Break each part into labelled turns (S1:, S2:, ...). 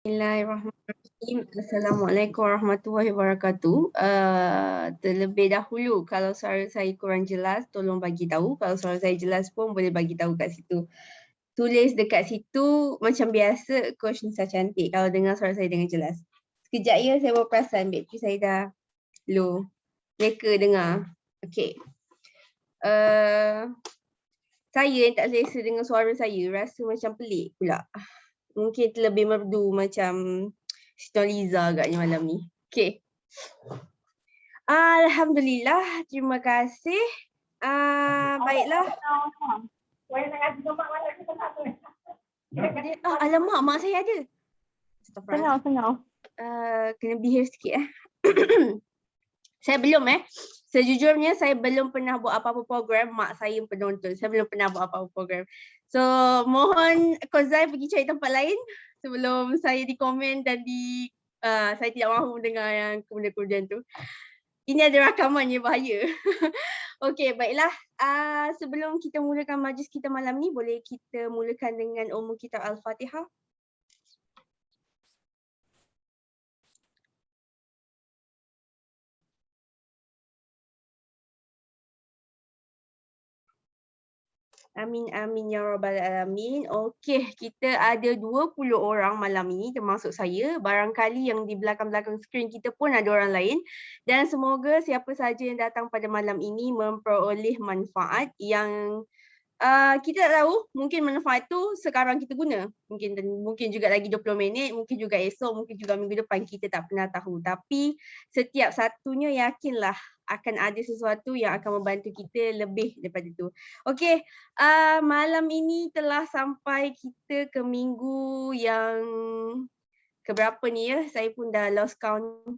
S1: Bismillahirrahmanirrahim. Assalamualaikum warahmatullahi wabarakatuh. Terlebih dahulu, kalau suara saya kurang jelas, tolong bagi tahu. Kalau suara saya jelas pun boleh bagi tahu kat situ. Tulis dekat situ macam biasa, Coach Nisa Cantik kalau dengar suara saya dengan jelas. Sekejap ya, saya baru perasan bateri saya dah low. Mereka dengar. Okay. Saya yang tak selesa dengan suara saya, rasa macam pelik pula. Mungkin terlebih merdu macam Liza agaknya malam ni. Okay. Alhamdulillah, terima kasih. Baiklah. Alamak, mak saya ada.
S2: Sengau.
S1: Kena behave sikit Saya belum Sejujurnya saya belum pernah buat apa-apa program, mak saya penonton. Saya belum pernah buat apa-apa program. So, mohon Coach Zai pergi cari tempat lain sebelum saya di komen dan saya tidak mahu dengar yang kemudian tu. Ini ada rakamannya, bahaya. Okey, baiklah. Sebelum kita mulakan majlis kita malam ni, boleh kita mulakan dengan Ummul Kitab Al-Fatihah? Amin amin ya rabbal alamin. Okey, kita ada 20 orang malam ini termasuk saya. Barangkali yang di belakang-belakang skrin kita pun ada orang lain. Dan semoga siapa saja yang datang pada malam ini memperoleh manfaat yang kita tak tahu, mungkin manfaat tu sekarang kita guna. Mungkin juga lagi 20 minit, mungkin juga esok, mungkin juga minggu depan, kita tak pernah tahu. Tapi setiap satunya yakinlah akan ada sesuatu yang akan membantu kita lebih daripada itu. Okey, malam ini telah sampai kita ke minggu yang keberapa ni ya? Saya pun dah lost count.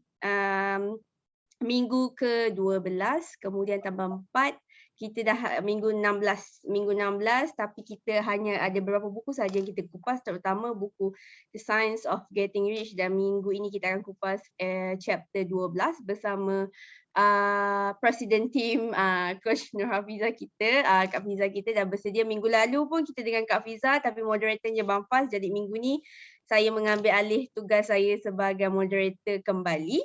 S1: Minggu ke-12, kemudian tambah 4, kita dah minggu 16, tapi kita hanya ada beberapa buku saja yang kita kupas, terutama buku The Science of Getting Rich, dan minggu ini kita akan kupas chapter 12 bersama President Team Coach Nur Hafizah kita. Kak Fiza kita dah bersedia. Minggu lalu pun kita dengan Kak Fiza, tapi moderatornya Bamfaz, jadi minggu ni saya mengambil alih tugas saya sebagai moderator kembali.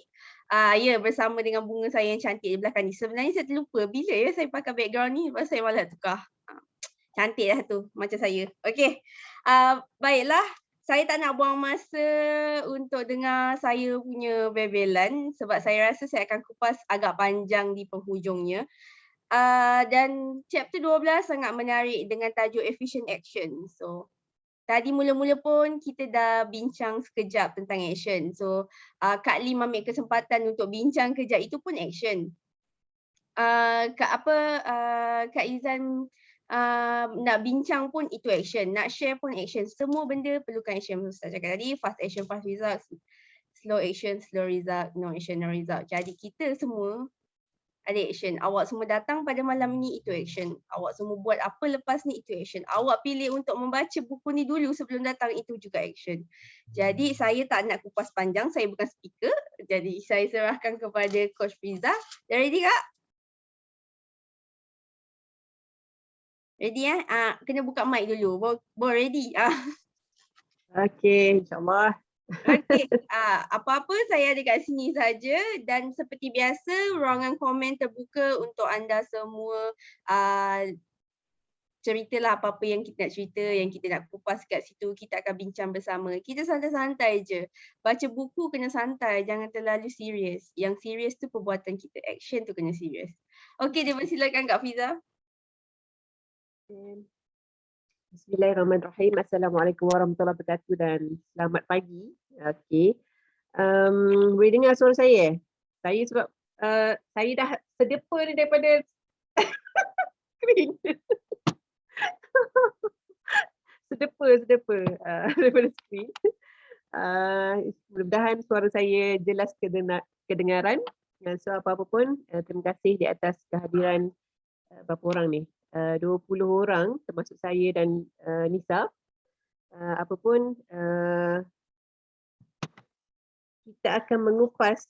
S1: Ya, bersama dengan bunga saya yang cantik di belakang ni. Sebenarnya saya terlupa bila ya saya pakai background ni, lepas saya malas tukar. Cantik lah tu, macam saya. Okey, baiklah. Saya tak nak buang masa untuk dengar saya punya bebelan sebab saya rasa saya akan kupas agak panjang di penghujungnya. Dan chapter 12 sangat menarik dengan tajuk efficient action. So, tadi mula-mula pun kita dah bincang sekejap tentang action. So, Kak Lim ambil kesempatan untuk bincang kejap, itu pun action. Kak Izan nak bincang pun itu action, nak share pun action. Semua benda perlukan action. Ustaz cakap tadi, fast action, fast result, slow action, slow result, no action, no result. Jadi kita semua ada action. Awak semua datang pada malam ni, itu action. Awak semua buat apa lepas ni, itu action. Awak pilih untuk membaca buku ni dulu sebelum datang, itu juga action. Jadi saya tak nak kupas panjang, saya bukan speaker. Jadi saya serahkan kepada Coach Fiza. Dah ready Kak? Ready kena buka mic dulu. Baru ready.
S2: Okey, insyaAllah.
S1: Okey, apa-apa saya ada kat sini saja, dan seperti biasa ruangan komen terbuka untuk anda semua. Ceritalah apa-apa yang kita nak cerita, yang kita nak kupas kat situ, kita akan bincang bersama. Kita santai-santai je. Baca buku kena santai, jangan terlalu serius. Yang serius tu perbuatan kita, action tu kena serius. Okey, dipersilakan Kak Fiza.
S2: Bismillahirrahmanirrahim. Assalamualaikum warahmatullahi wabarakatuh dan selamat pagi. Okey. Boleh dengar suara saya? Saya sebab saya dah sedepa ni daripada skrin. sedepa daripada skrin. Mudah-mudahan suara saya jelas kedengaran. So apa-apa pun, terima kasih di atas kehadiran berapa orang ni? 20 orang termasuk saya dan Nisa. Apapun kita akan mengupas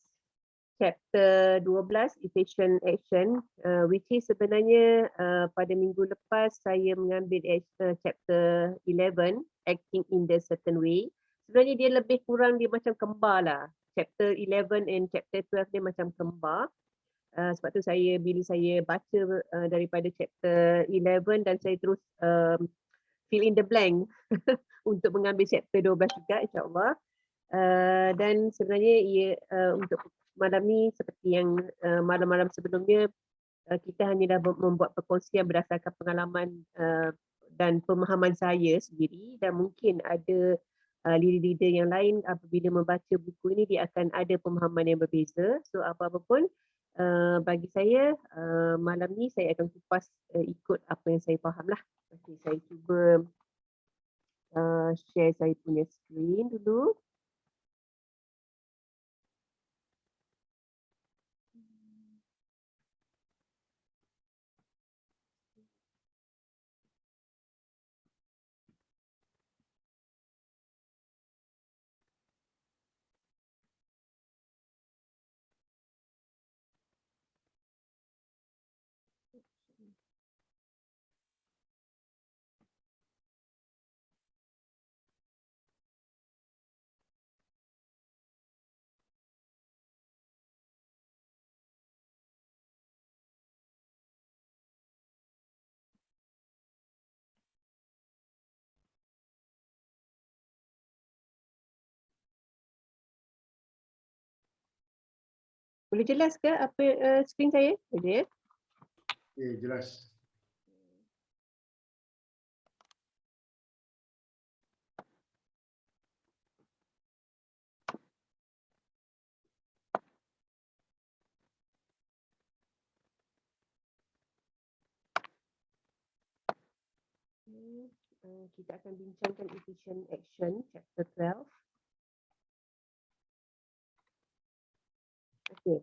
S2: chapter 12 efficient action, which is sebenarnya pada minggu lepas saya mengambil chapter 11 acting in the certain way. sebenarnya dia lebih kurang dia macam kembar lah. Chapter 11 and chapter 12 dia macam kembar. Sebab tu bila saya baca daripada chapter 11 dan saya terus fill in the blank untuk mengambil chapter 12 juga, insyaAllah. Dan sebenarnya untuk malam ni seperti yang malam-malam sebelumnya, kita hanya dah membuat perkongsian berdasarkan pengalaman dan pemahaman saya sendiri, dan mungkin ada leader-leader yang lain apabila membaca buku ini dia akan ada pemahaman yang berbeza. So apa-apa pun bagi saya malam ni saya akan kupas ikut apa yang saya faham lah. Okay, saya cuba share saya punya screen dulu. Boleh jelas ke apa screen saya? Boleh ya?
S3: Okay, jelas.
S2: Kita akan bincangkan efficient action chapter 12. Okey.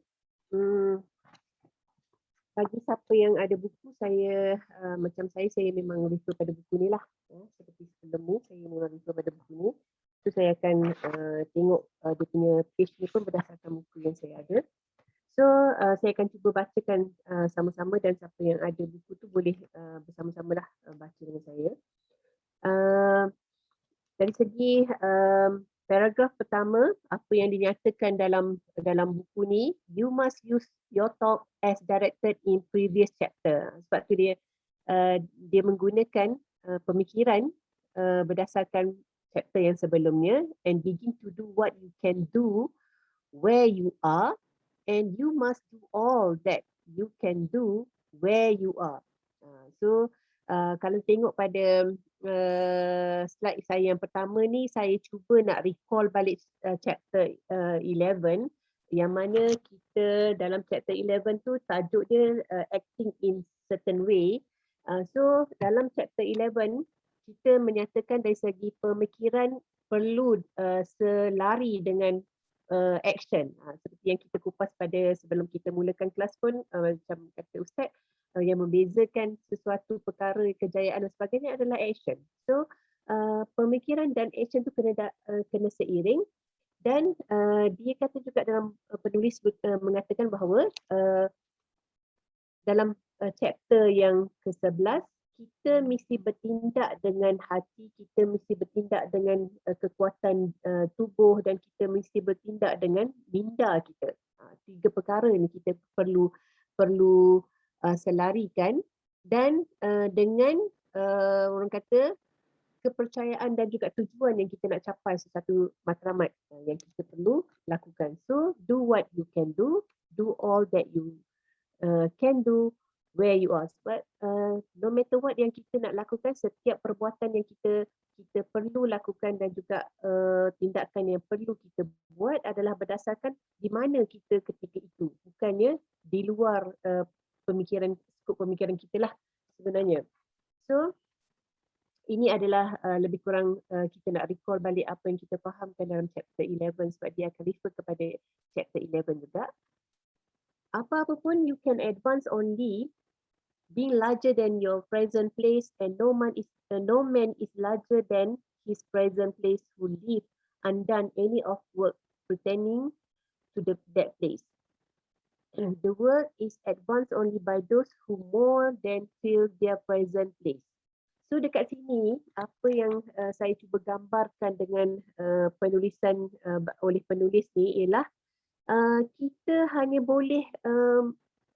S2: Bagi siapa yang ada buku, saya macam saya memang refer pada buku ni lah. Seperti sebelum ni saya memang refer pada buku ni. So saya akan tengok dia punya page ni pun berdasarkan buku yang saya ada. So saya akan cuba bacakan sama-sama, dan siapa yang ada buku tu boleh bersama-sama lah baca dengan saya. Dari segi paragraf pertama, apa yang dinyatakan dalam buku ni, you must use your talk as directed in previous chapter. Sebab tu dia menggunakan pemikiran berdasarkan chapter yang sebelumnya, and begin to do what you can do where you are, and you must do all that you can do where you are. So kalau tengok pada slide saya yang pertama ni, saya cuba nak recall balik chapter 11, yang mana kita dalam chapter 11 tu tajuk dia acting in certain way. So dalam chapter 11 kita menyatakan dari segi pemikiran perlu selari dengan action. Seperti yang kita kupas pada sebelum kita mulakan kelas pun, macam kata Ustaz, yang membezakan sesuatu perkara kejayaan dan sebagainya adalah action. So pemikiran dan action tu kena seiring, dan dia kata juga dalam penulis mengatakan bahawa dalam chapter yang ke-11 kita mesti bertindak dengan hati, kita mesti bertindak dengan kekuatan tubuh, dan kita mesti bertindak dengan minda kita. Tiga perkara ni kita perlu selarikan, dan dengan orang kata kepercayaan dan juga tujuan yang kita nak capai sesuatu matlamat yang kita perlu lakukan. So do what you can do all that you can do where you are. But no matter what yang kita nak lakukan, setiap perbuatan yang kita perlu lakukan dan juga tindakan yang perlu kita buat adalah berdasarkan di mana kita ketika itu, bukannya di luar skop pemikiran kita lah sebenarnya. So ini adalah lebih kurang kita nak recall balik apa yang kita fahamkan dalam chapter 11, sebab dia akan refer kepada chapter 11 juga. Apa-apa pun you can advance only being larger than your present place, and no man is larger than his present place who live undone any of work pretending to that place. The world is advanced only by those who more than fill their present place. So dekat sini apa yang saya cuba gambarkan dengan penulisan oleh penulis ni ialah kita hanya boleh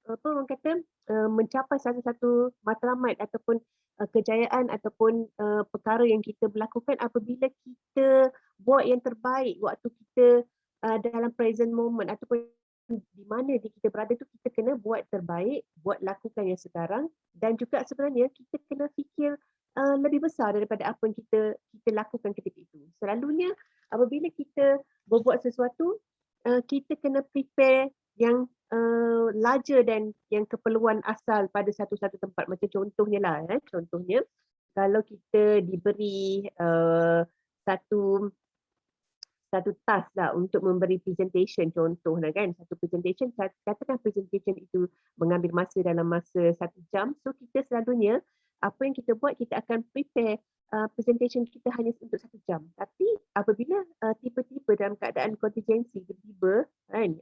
S2: apa orang kata mencapai satu-satu matlamat ataupun kejayaan ataupun perkara yang kita berlakukan apabila kita buat yang terbaik waktu kita dalam present moment ataupun di mana kita berada tu kita kena buat terbaik, buat lakukan yang sekarang dan juga sebenarnya kita kena fikir lebih besar daripada apa yang kita lakukan ketika itu. Selalunya apabila kita berbuat sesuatu kita kena prepare yang larger dan yang keperluan asal pada satu-satu tempat. Macam contohnya lah, contohnya kalau kita diberi satu task lah untuk memberi presentation contoh lah kan. Satu presentation, katakan presentation itu mengambil masa dalam masa 1 jam. So kita selalunya apa yang kita buat, kita akan prepare presentation kita hanya untuk 1 jam. Tapi apabila tiba-tiba dalam keadaan contingency, tiba-tiba kan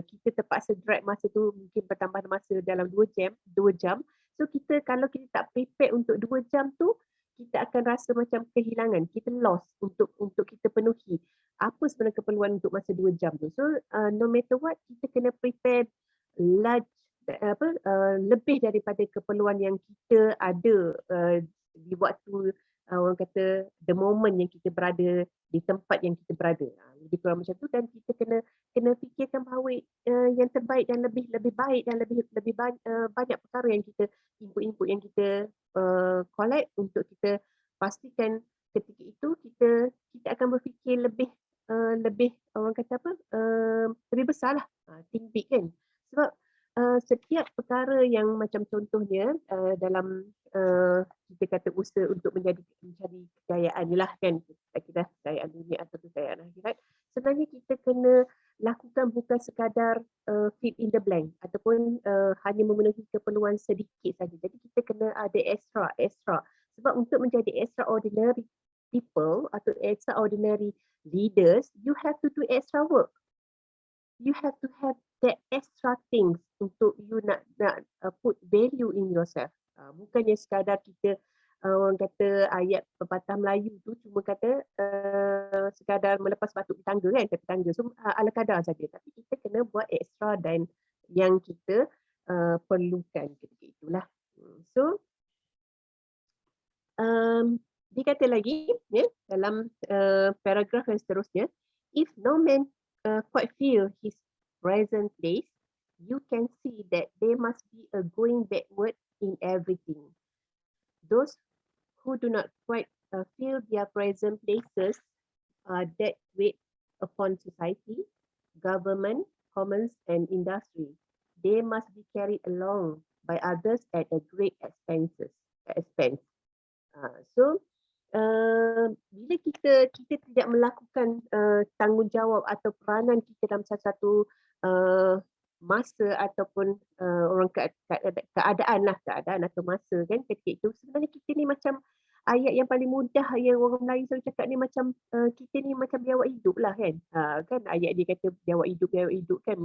S2: kita terpaksa drag masa tu mungkin bertambah masa dalam 2 jam. So kita kalau kita tak prepare untuk 2 jam tu, kita akan rasa macam kehilangan, kita lost untuk kita penuhi apa sebenarnya keperluan untuk masa 2 jam tu. So no matter what kita kena prepare large lebih daripada keperluan yang kita ada di waktu orang kata the moment yang kita berada di tempat yang kita berada. Lebih kurang macam tu dan kita kena fikirkan bahawa yang terbaik dan lebih baik dan lebih banyak perkara yang kita input yang kita collect untuk kita pastikan ketika itu kita akan berfikir lebih orang kata apa lebih besar lah, think big kan. Sebab setiap perkara yang macam contohnya dalam kita kata usaha untuk mencari kejayaan ni lah kan, kita kejayaan dunia atau kejayaan akhirat, sebenarnya kita kena lakukan bukan sekadar fill in the blank ataupun hanya memenuhi keperluan sedikit saja. Jadi kita kena ada extra. Sebab untuk menjadi extraordinary people atau extraordinary leaders, you have to do extra work. You have to have that extra things untuk you nak put value in yourself. Bukannya sekadar kita orang kata ayat pepatah Melayu tu cuma kata sekadar melepas batu di tangga kan, kata tangga. So ala kadar saja. Tapi kita kena buat extra dan yang kita perlukan ketika itulah. So dia kata lagi ya, dalam paragraf yang seterusnya, if no man quite feel his present place, you can see that there must be a going backward in everything. Those who do not quite feel their present places that weight upon society, government, commons and industry. They must be carried along by others at a great expense. So bila kita tidak melakukan tanggungjawab atau peranan kita dalam satu masa ataupun orang keadaan atau masa kan ketika itu, sebenarnya kita ni macam ayat yang paling mudah yang orang Melayu selalu cakap ni macam kita ni macam biawak hidup lah kan. Kan ayat dia kata biawak hidup kan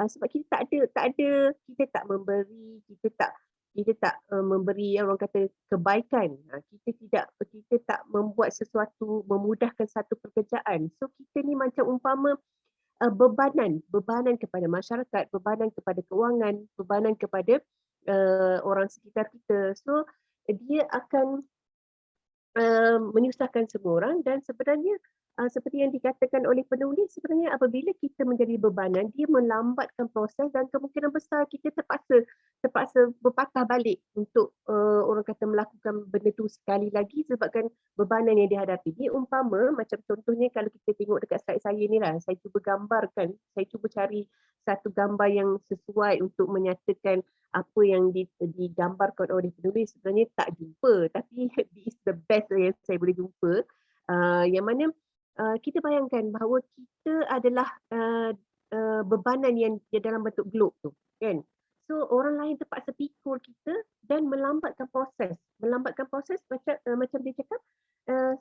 S2: sebab kita tak ada kita tak memberi, kita tak memberi orang kata kebaikan. Kita tak membuat sesuatu, memudahkan satu pekerjaan. So kita ni macam umpama bebanan kepada masyarakat, bebanan kepada kewangan, bebanan kepada orang sekitar kita. So dia akan menyusahkan semua orang dan sebenarnya seperti yang dikatakan oleh penulis, sebenarnya apabila kita menjadi bebanan, dia melambatkan proses dan kemungkinan besar kita terpaksa berpatah balik untuk orang kata melakukan benda tu sekali lagi sebabkan bebanan yang dihadapi. Dia umpama macam contohnya kalau kita tengok dekat slide saya ni lah, saya cuba gambarkan, saya cuba cari satu gambar yang sesuai untuk menyatakan apa yang digambarkan oleh penulis. Sebenarnya tak jumpa, tapi this is the best yang saya boleh jumpa. Yang mana kita bayangkan bahawa kita adalah bebanan yang dalam bentuk globe tu kan. So orang lain terpaksa pikul kita dan melambatkan proses macam dia cakap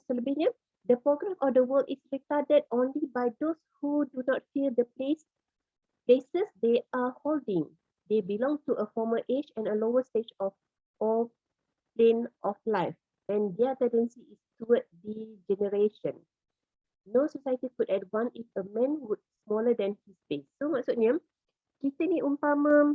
S2: selebihnya, the progress of the world is retarded only by those who do not feel the places they are holding. They belong to a former age and a lower stage of all plane of life. and their tendency is toward degeneration. No society could advance if a man would smaller than his base. So maksudnya kita ni umpama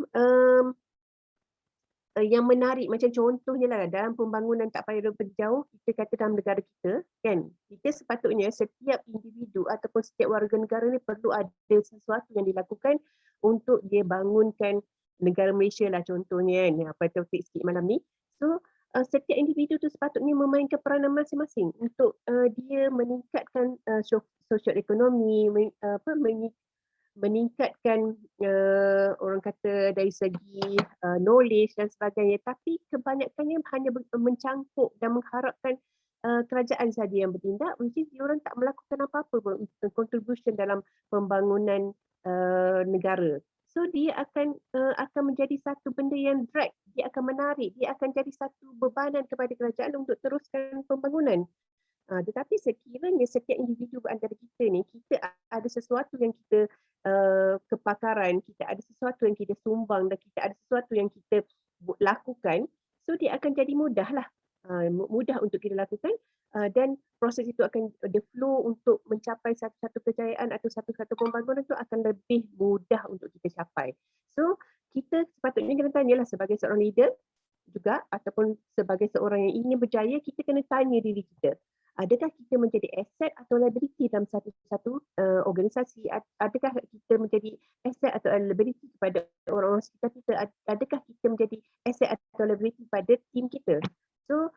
S2: yang menarik macam contohnya lah dalam pembangunan tak payah jauh, kita kata dalam negara kita kan, kita sepatutnya setiap individu ataupun setiap warga negara ni perlu ada sesuatu yang dilakukan untuk dia bangunkan negara Malaysia lah contohnya kan, apa topik sikit malam ni. So setiap individu tu sepatutnya memainkan peranan masing-masing untuk dia meningkatkan sosioekonomi, meningkatkan orang kata dari segi knowledge dan sebagainya, tapi kebanyakannya hanya mencangkuk dan mengharapkan kerajaan saja yang bertindak, which is diorang tak melakukan apa-apa pun contribution dalam pembangunan negara. So dia akan menjadi satu benda yang drag, dia akan menarik, dia akan jadi satu bebanan kepada kerajaan untuk teruskan pembangunan. Tetapi sekiranya setiap individu antara kita ni, kita ada sesuatu yang kita kepakaran, kita ada sesuatu yang kita sumbang dan kita ada sesuatu yang kita lakukan, so dia akan jadi mudah untuk kita lakukan, dan proses itu akan the flow untuk mencapai satu kejayaan atau satu pembangunan itu akan lebih mudah untuk kita capai. So kita sepatutnya kena tanyalah sebagai seorang leader juga ataupun sebagai seorang yang ingin berjaya, kita kena tanya diri kita, adakah kita menjadi aset atau liability dalam satu organisasi? Adakah kita menjadi aset atau liability kepada orang-orang sekitar kita? Adakah kita menjadi aset atau liability pada tim kita? So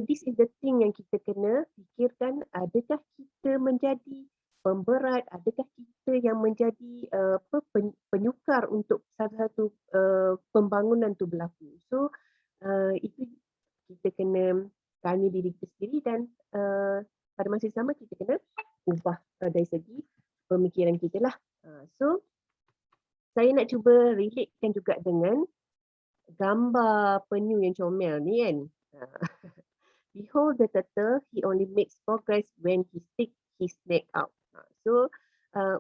S2: this is the thing yang kita kena fikirkan, adakah kita menjadi pemberat, adakah kita yang menjadi penyukar untuk satu-satu pembangunan tu berlaku. So itu kita kena tanya diri kita sendiri dan pada masa yang sama kita kena ubah dari segi pemikiran kita lah. So saya nak cuba relatekan juga dengan gambar penyu yang comel ni kan. Behold the turtle, he only makes progress when he sticks his neck out. So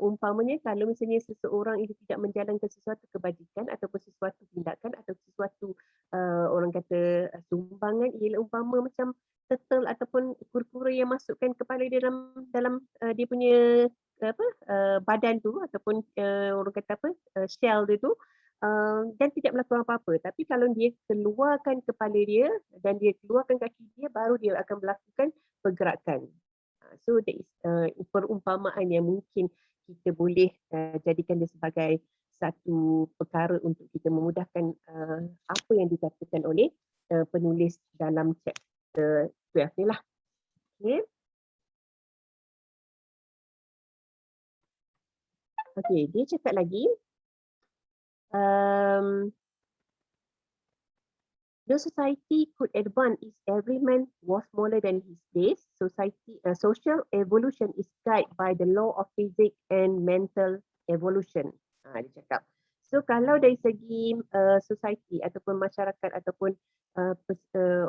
S2: umpamanya kalau misalnya seseorang itu tidak menjalankan sesuatu kebajikan ataupun sesuatu tindakan atau sesuatu orang kata sumbangan, ialah umpama macam turtle ataupun kura-kura yang masukkan kepala dia dalam dia punya badan tu ataupun orang kata shell dia tu, dan tidak melakukan apa-apa. Tapi kalau dia keluarkan kepala dia dan dia keluarkan kaki dia, baru dia akan melakukan pergerakan. So that is perumpamaan yang mungkin kita boleh jadikan dia sebagai satu perkara untuk kita memudahkan apa yang dikatakan oleh penulis dalam chapter 12 ni lah. Okay. Okay, dia cakap lagi. No society could advance if every man was smaller than his base. Social evolution is guided by the law of physics and mental evolution. Dia cakap. So kalau dari segi society ataupun masyarakat ataupun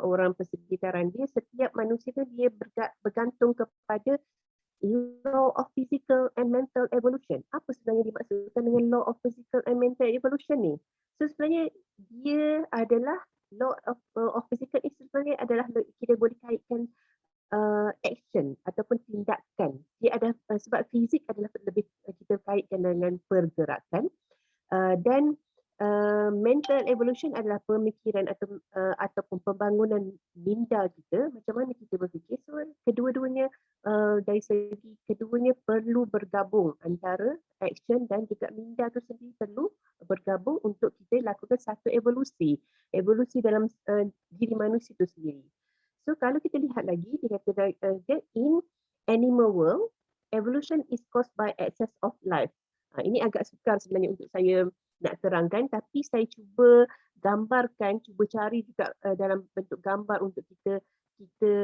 S2: orang persekitaran dia, setiap manusia tu dia bergantung kepada law of physical and mental evolution. Apa sebenarnya dimaksudkan dengan law of physical and mental evolution ni? So sebenarnya dia adalah law of physical ni sebenarnya adalah kita boleh kaitkan action ataupun tindakan. Dia ada sebab fizik adalah lebih kita kaitkan dengan pergerakan, dan mental evolution adalah pemikiran ataupun pembangunan minda kita, macam mana kita berfikir. So kedua-duanya dari segi keduanya perlu bergabung, antara action dan juga minda tu sendiri perlu bergabung untuk kita lakukan satu evolusi dalam diri manusia itu sendiri. So kalau kita lihat lagi, dia kata in animal world, evolution is caused by excess of life. Ini agak sukar sebenarnya untuk saya nak terangkan, tapi saya cuba gambarkan, cuba cari juga dalam bentuk gambar untuk kita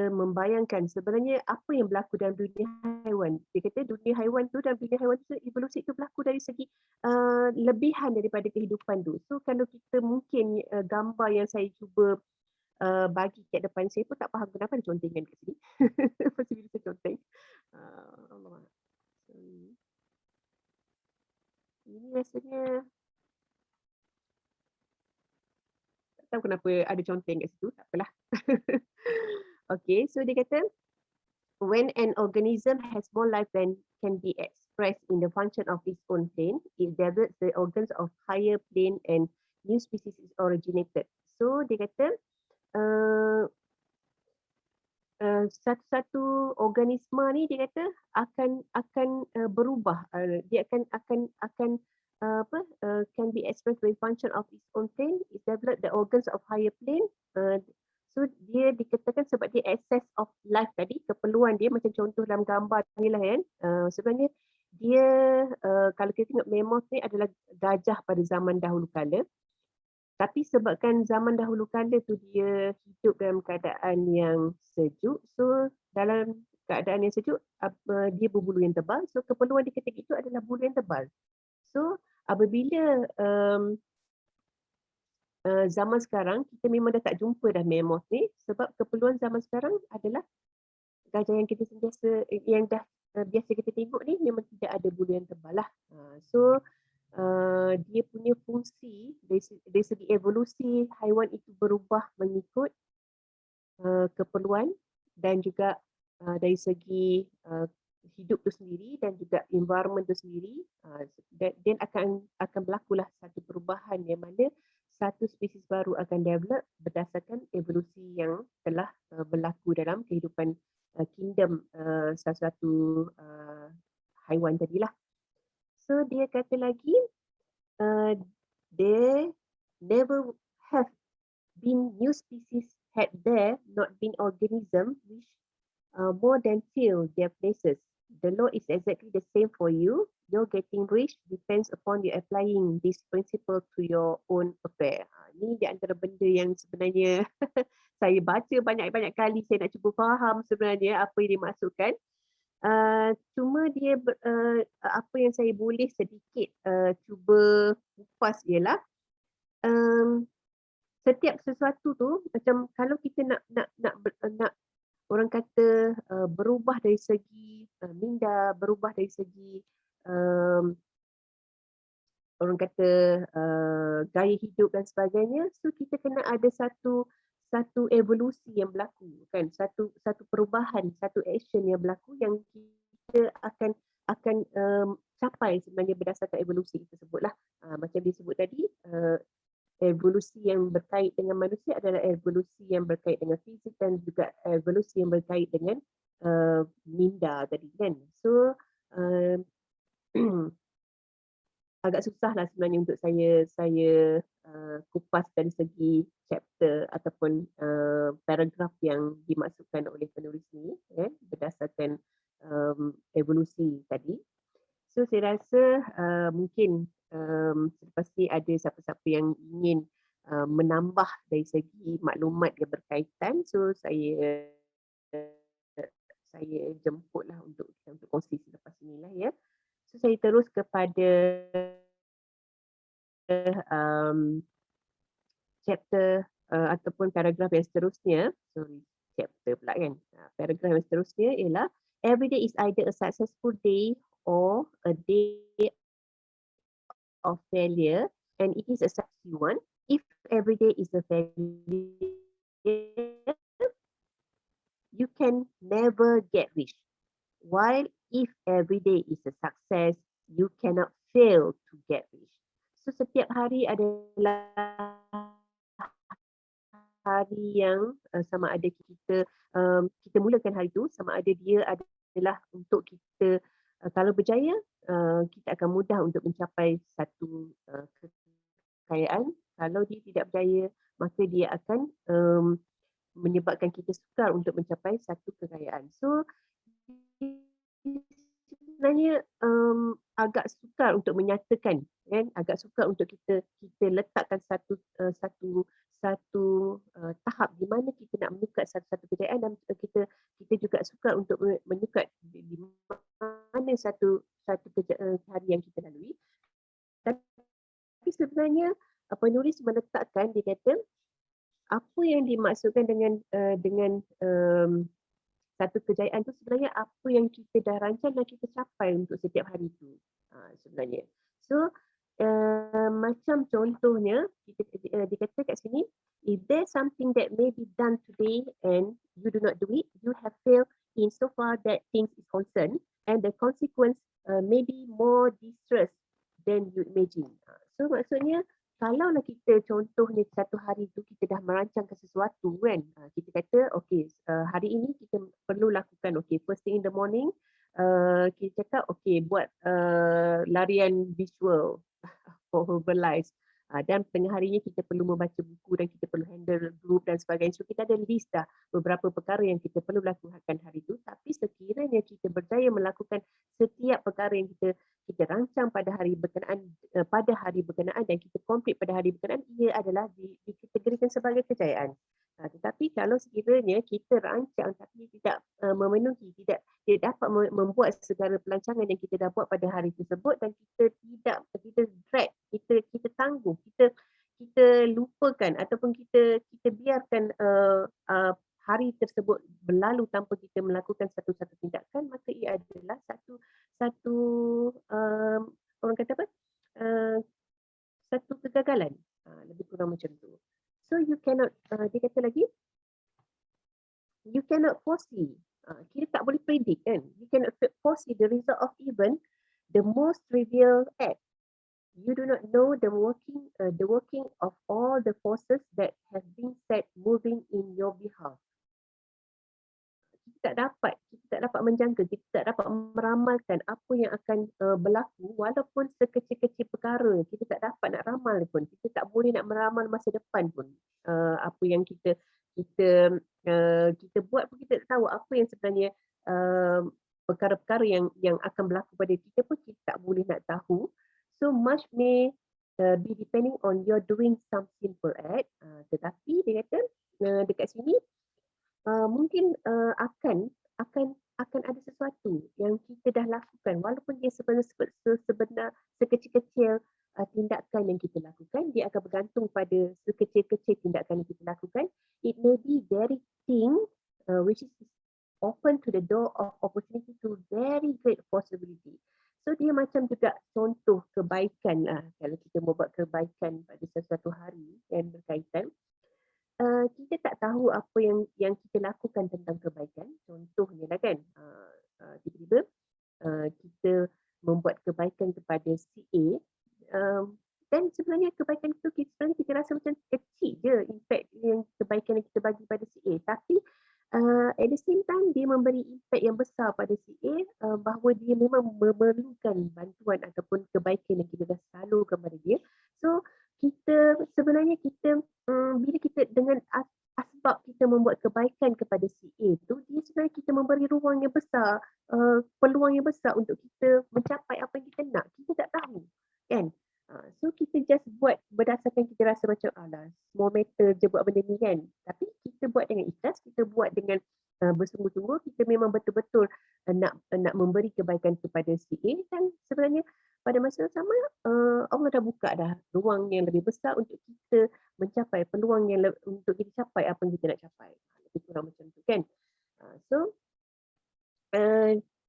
S2: membayangkan sebenarnya apa yang berlaku dalam dunia haiwan. Dia kata dunia haiwan tu, dalam dunia haiwan tu evolusi itu berlaku dari segi lebihan daripada kehidupan tu. So kalau kita mungkin gambar yang saya cuba bagi kat depan, saya pun tak faham kenapa ada contengan kat sini. Pasal bila saya conteng. Allah. Ini rasanya tak tahu kenapa ada conteng kat situ, tak apalah. Okay, so dia kata when an organism has more life than can be expressed in the function of its own plane, it develops the organs of higher plane and new species is originated. So dia kata satu-satu organisma ni dia kata akan berubah. Dia akan can be expressed by function of its own plane. It develop the organs of higher plane. So dia dikatakan sebab dia access of life tadi, keperluan dia macam contoh dalam gambar ni lah kan. Sebenarnya dia kalau kita tengok mammoth ni adalah gajah pada zaman dahulu kala. Tapi sebabkan zaman dahulu kala tu dia hidup dalam keadaan yang sejuk, so dalam keadaan yang sejuk dia berbulu yang tebal, so keperluan dia ketika itu adalah bulu yang tebal. So apabila zaman sekarang kita memang dah tak jumpa dah mammoth ni sebab keperluan zaman sekarang adalah gajah yang kita sentiasa yang dah biasa kita tengok ni memang tidak ada bulu yang tebal lah. So dia punya fungsi dari segi evolusi haiwan itu berubah mengikut keperluan dan juga dari segi hidup tu sendiri dan juga environment tu sendiri, dan akan berlakulah satu perubahan yang mana satu spesies baru akan develop berdasarkan evolusi yang telah berlaku dalam kehidupan kingdom salah satu haiwan tadilah. So dia kata lagi, there never have been new species had there not been organism which more than fill their places. The law is exactly the same for you. Your getting rich depends upon you applying this principle to your own affair. Ini di antara benda yang sebenarnya saya baca banyak-banyak kali, saya nak cuba faham sebenarnya apa yang dimaksudkan. Cuma dia apa yang saya boleh sedikit cuba kupas ialah setiap sesuatu tu macam kalau kita nak orang kata berubah dari segi minda, berubah dari segi orang kata gaya hidup dan sebagainya, so kita kena ada satu evolusi yang berlaku kan, satu perubahan, satu action yang berlaku yang kita akan capai sebenarnya berdasarkan evolusi tersebutlah. Macam disebut tadi, evolusi yang berkait dengan manusia adalah evolusi yang berkait dengan fisik dan juga evolusi yang berkait dengan minda tadi kan. So agak susah lah sebenarnya untuk saya kupas dari segi chapter ataupun paragraf yang dimaksudkan oleh penulis ni berdasarkan evolusi tadi. So saya rasa mungkin selepas ni ada siapa-siapa yang ingin menambah dari segi maklumat yang berkaitan, so saya jemputlah untuk kongsi selepas inilah ya. So saya terus kepada chapter ataupun paragraf yang seterusnya. Sorry, chapter pula kan. Paragraf yang seterusnya ialah every day is either a successful day or a day of failure, and it is a successfful one. If every day is a failure, you can never get rich. While if every day is a success, you cannot fail to get rich. So setiap hari adalah hari yang sama ada kita mulakan hari itu, sama ada dia adalah untuk kita kalau berjaya, kita akan mudah untuk mencapai satu kekayaan. Kalau dia tidak berjaya, maka dia akan menyebabkan kita sukar untuk mencapai satu kekayaan. So sebenarnya agak sukar untuk menyatakan, kan? Agak sukar untuk kita letakkan satu tahap di mana kita nak menyukat satu kejayaan, dan kita juga sukar untuk menyukat di mana satu hari yang kita lalui. Tapi sebenarnya penulis meletakkan, dia kata apa yang dimaksudkan dengan satu kejayaan tu sebenarnya apa yang kita dah rancang dan kita capai untuk setiap hari itu sebenarnya. So macam contohnya dikata kat sini, if there's something that may be done today and you do not do it, you have failed in so far that things is concerned, and the consequence may be more distress than you imagine. So maksudnya kalaulah kita contohnya satu hari tu kita dah merancangkan sesuatu kan, kita kata okay, hari ini kita perlu lakukan, okay, first thing in the morning kita cakap okay, buat larian visual for Herbalize. Dan tengah harinya kita perlu membaca buku dan kita perlu handle group dan sebagainya. So kita ada list dah beberapa perkara yang kita perlu lakukan hari itu. Tapi sekiranya kita berjaya melakukan setiap perkara yang kita rancang pada hari berkenaan dan kita complete pada hari berkenaan, ia adalah dikategorikan sebagai kejayaan. Tetapi kalau sekiranya kita rancang tapi tidak memenuhi, tidak dapat membuat segala pelancangan yang kita dah buat pada hari tersebut dan kita drag, kita tangguh, kita lupakan ataupun kita biarkan hari tersebut berlalu tanpa kita melakukan satu-satu tindakan, maka ia adalah satu orang kata apa? Satu kegagalan. Lebih kurang macam tu. So you cannot, dia kata lagi, you cannot foresee. Kita tak boleh predict kan. You cannot foresee the result of even the most trivial act. You do not know the working of all the forces that have been set moving in your behalf. Kita tak dapat menjangka, kita tak dapat meramalkan apa yang akan berlaku walaupun sekecil-kecil perkara. Kita tak dapat nak ramal pun. Kita tak boleh nak meramal masa depan pun. Apa yang kita buat pun kita tak tahu apa yang sebenarnya perkara-perkara yang akan berlaku pada kita pun kita tak boleh nak tahu. So much may be depending on your doing some simple act. Tetapi dia kata dekat sini mungkin akan ada sesuatu yang kita dah lakukan walaupun dia sebenarnya sekecil-kecil tindakan yang kita lakukan, dia akan bergantung pada sekecil-kecil tindakan yang kita lakukan. It may be very thing which is open to the door of opportunity to very great possibility. So dia macam juga contoh kebaikan lah. Kalau kita mau buat kebaikan pada sesuatu hari yang berkaitan, kita tak tahu apa yang kita lakukan tentang kebaikan. Contohnya lah kan, tiba-tiba kita membuat kebaikan kepada si A, dan sebenarnya kebaikan itu kita rasa macam kecil je impact yang kebaikan yang kita bagi pada si A. Tapi at the same time dia memberi impact yang besar pada si A, bahawa dia memang memerlukan bantuan ataupun kebaikan yang kita dah salurkan kepada dia. So sebenarnya bila kita dengan asbab kita membuat kebaikan kepada si A tu, dia sebenarnya kita memberi ruang yang besar, peluang yang besar untuk kita mencapai apa yang kita nak. Kita tak tahu kan. So kita just buat berdasarkan kita rasa macam alah, small matter je buat benda ni kan. Tapi kita buat dengan ikhlas, kita buat dengan bersungguh-sungguh, kita memang betul-betul nak memberi kebaikan kepada si A, dan sebenarnya pada masa yang sama Allah dah buka dah ruang yang lebih besar untuk kita mencapai peluang yang untuk kita capai apa yang kita nak capai. Lebih kurang macam tu kan. So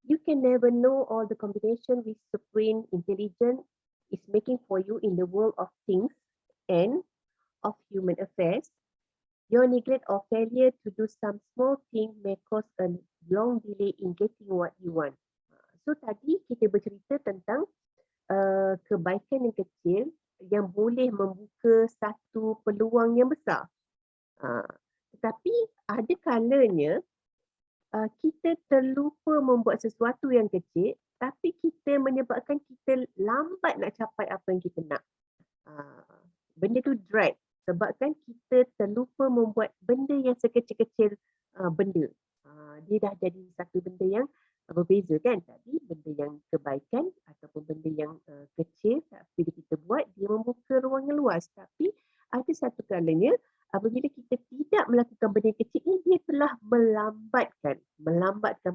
S2: you can never know all the combination with supreme intelligence is making for you in the world of things and of human affairs. Your neglect or failure to do some small thing may cause a long delay in getting what you want. So tadi kita bercerita tentang kebaikan yang kecil yang boleh membuka satu peluang yang besar. Tetapi ada kalanya kita terlupa membuat sesuatu yang kecil, tapi kita menyebabkan kita lambat nak capai apa yang kita nak. Benda tu drag sebabkan kita terlupa membuat benda yang sekecil-kecil benda. Dia dah jadi satu benda yang berbeza kan. Tadi benda yang kebaikan ataupun benda yang kecil, bila kita buat dia membuka ruang yang luas. Tapi ada satu kalanya apabila kita tidak melakukan benda yang kecil ini, dia telah melambatkan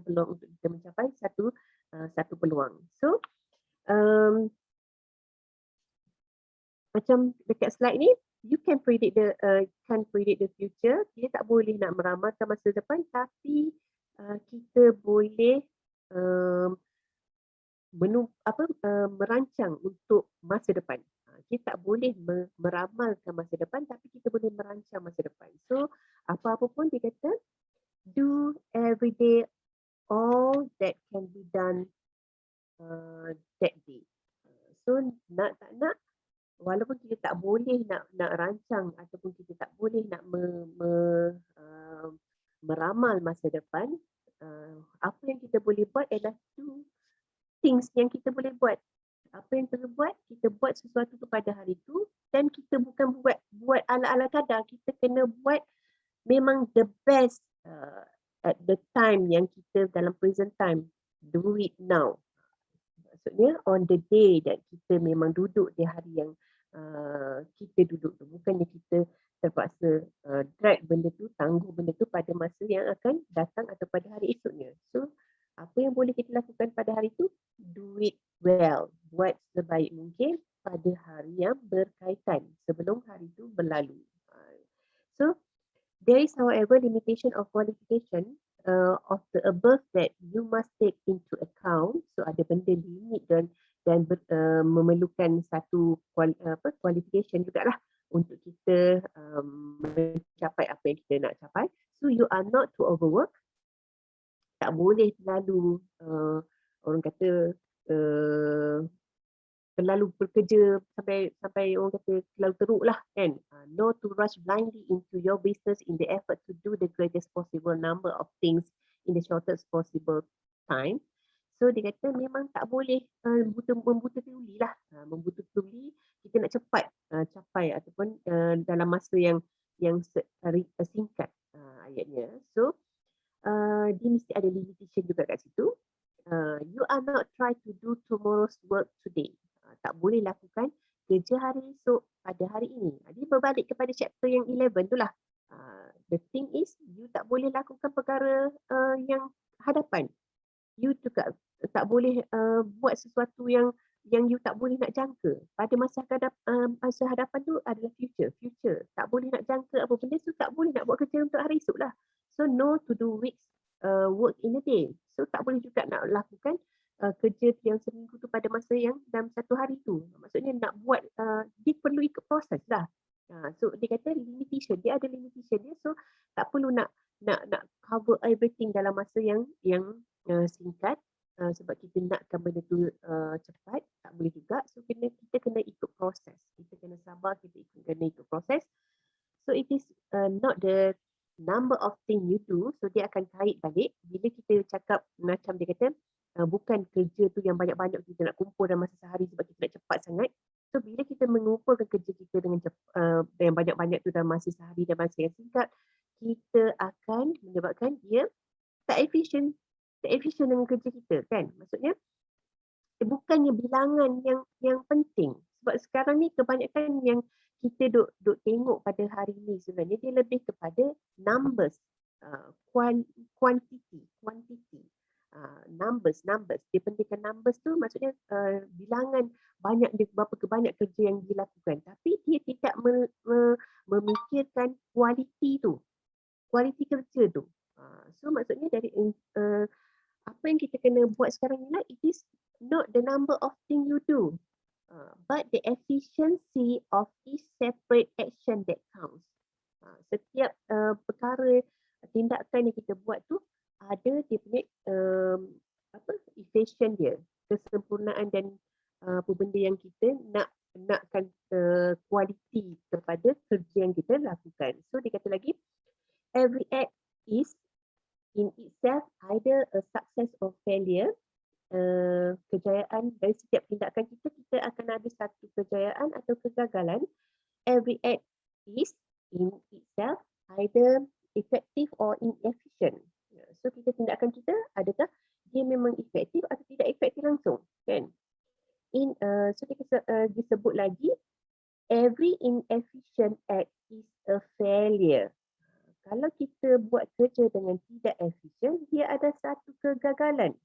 S2: peluang untuk kita mencapai satu peluang. So macam dekat slide ni, you can predict the future. Kita tak boleh nak meramalkan masa depan, tapi kita boleh merancang untuk masa depan. Kita tak boleh meramalkan masa depan, tapi kita boleh merancang masa depan. So apa-apa pun dia kata, every day all that can be done that day. So nak tak nak, walaupun kita tak boleh nak rancang ataupun kita tak boleh nak meramal masa depan, apa yang kita boleh buat adalah two things yang kita boleh buat. Apa yang kita buat, kita buat sesuatu tu pada hari tu, dan kita bukan buat ala-ala kadar, kita kena buat memang the best at the time yang kita dalam present time, do it now. Maksudnya on the day that kita memang duduk di hari yang kita duduk tu, bukannya kita terpaksa drag benda tu, tangguh benda tu pada masa yang akan datang atau pada hari esoknya. So apa yang boleh kita lakukan pada hari tu, do it well, buat sebaik mungkin pada hari yang berkaitan sebelum hari tu berlalu. So there is however limitation of qualification of the above that you must take into account. So ada benda limit dan memerlukan satu qualification jugalah untuk kita mencapai apa yang kita nak capai. So you are not to overwork. Tak boleh terlalu orang kata terlalu bekerja sampai orang kata terlalu teruk lah kan. No to rush blindly into your business in the effort to do the greatest possible number of things in the shortest possible time. So dia kata memang tak boleh membuta tuli lah. Membuta tuli, kita nak cepat capai ataupun dalam masa yang singkat ayatnya. So dia mesti ada limitation juga kat situ. You are not try to do tomorrow's work today. Tak boleh lakukan kerja hari esok pada hari ini. Dia berbalik kepada chapter yang 11 tu lah. The thing is, you tak boleh lakukan perkara yang hadapan. You juga tak boleh buat sesuatu yang you tak boleh nak jangka. Pada masa hadapan tu adalah future. Tak boleh nak jangka apa benda, so tak boleh nak buat kerja untuk hari esok lah. So no to do weeks work in a day. So tak boleh juga nak lakukan kerja yang seminggu tu pada masa yang dalam satu hari tu. Maksudnya nak buat, dia perlu ikut proses lah. So dia kata limitation, dia ada limitation dia, so tak perlu nak cover everything dalam masa yang singkat, sebab kita nakkan benda tu cepat, tak boleh juga. So kita kena ikut proses, kita kena sabar, kita kena ikut proses. So it is not the number of thing you do, so dia akan kait balik bila kita cakap macam dia kata bukan kerja tu yang banyak-banyak kita nak kumpul dalam masa sehari sebab kita nak cepat sangat. So bila kita mengumpulkan kerja kita dengan yang banyak-banyak tu dalam masa sehari dan masa yang singkat, kita akan menyebabkan dia tak efisien dengan kerja kita kan. Maksudnya bukannya bilangan yang penting, sebab sekarang ni kebanyakan yang kita duk tengok pada hari ni sebenarnya dia lebih kepada numbers, quantity, numbers. Dia pentingkan numbers tu maksudnya bilangan banyak, dia berapa banyak kerja yang dilakukan, tapi dia tidak memikirkan kualiti kerja tu. So maksudnya dari apa yang kita kena buat sekarang ni lah, it is not the number of thing you do, but the efficiency of each separate action that counts. Setiap perkara, tindakan yang kita buat tu ada dia punya efficient dia, kesempurnaan dan apa benda yang kita nakkan kualiti kepada kerja yang kita lakukan. So dia kata lagi, every act is in itself either a success or failure. Kejayaan dari setiap tindakan kita akan ada satu kejayaan atau kegagalan. Every act is in itself either effective or inefficient. So tindakan kita, adakah dia memang efektif atau tidak efektif langsung kan. So disebut lagi, every inefficient act is a failure. Kalau kita buat kerja dengan tidak efisien, dia ada satu kegagalan.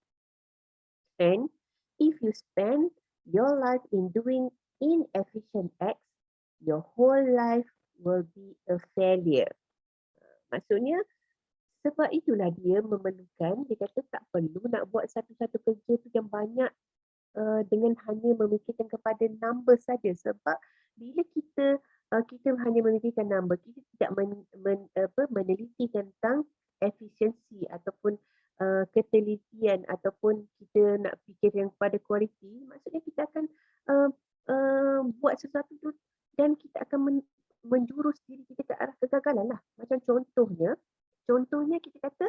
S2: And if you spend your life in doing inefficient acts, your whole life will be a failure. Maksudnya, sebab itulah dia memerlukan, dia kata tak perlu nak buat satu-satu kerja tu yang banyak dengan hanya memikirkan kepada number saja. Sebab bila kita hanya memikirkan number, kita tidak meneliti tentang efisiensi ataupun ketelitian ataupun kita nak fikir yang pada kualiti, maksudnya kita akan buat sesuatu tu dan kita akan menjurus diri kita ke arah kegagalan lah. Macam contohnya kita kata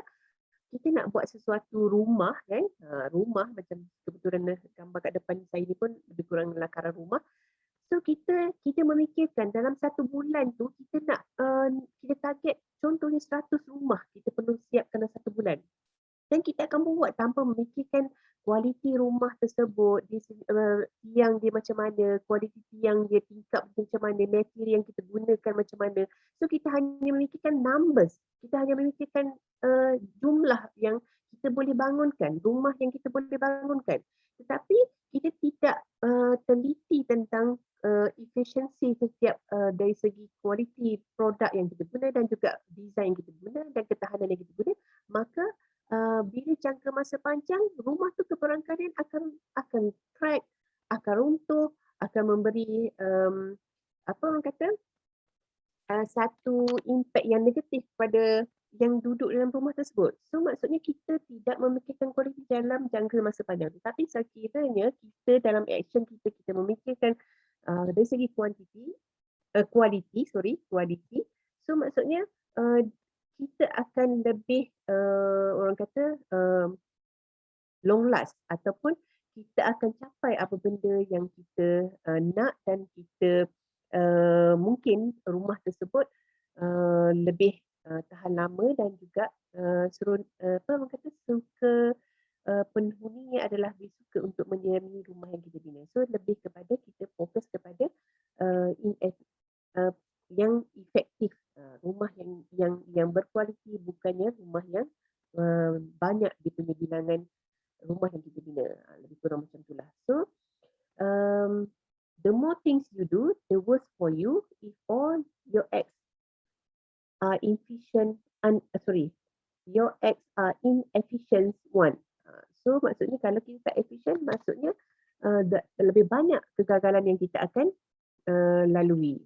S2: kita nak buat sesuatu rumah kan, rumah macam kebetulan gambar kat depan saya ni pun lebih kurang lakaran rumah. So kita memikirkan dalam 1 bulan tu kita nak kita target contohnya 100 rumah kita perlu siapkan dalam 1 bulan. Dan kita akan buat tanpa memikirkan kualiti rumah tersebut, tiang dia macam mana, kualiti tiang dia tingkap macam mana, material yang kita gunakan macam mana. So kita hanya memikirkan numbers, kita hanya memikirkan jumlah yang kita boleh bangunkan, rumah yang kita boleh bangunkan. Tetapi kita tidak teliti tentang efisiensi setiap dari segi kualiti produk yang kita guna dan juga desain yang kita guna dan ketahanan yang kita guna, maka bila jangka masa panjang rumah tu keberangkalian akan crack, akan runtuh, akan memberi apa orang kata satu impact yang negatif kepada yang duduk dalam rumah tersebut. So maksudnya kita tidak memikirkan kualiti dalam jangka masa panjang. Tapi sekiranya kita dalam action kita memikirkan dari segi kualiti. So maksudnya kita akan lebih orang kata long last ataupun kita akan capai apa benda yang kita nak dan kita mungkin rumah tersebut lebih tahan lama dan juga orang kata suka penghuninya adalah lebih suka untuk mendiami rumah yang kita bina. So lebih kepada kita fokus kepada yang efektif, rumah yang berkualiti, bukannya rumah yang banyak di punya bilangan rumah yang kita bina. Lebih kurang macam itulah. So the more things you do, the worse for you if all your acts are inefficient your acts are inefficient one. So maksudnya kalau kita tak efficient, maksudnya lebih banyak kegagalan yang kita akan lalui.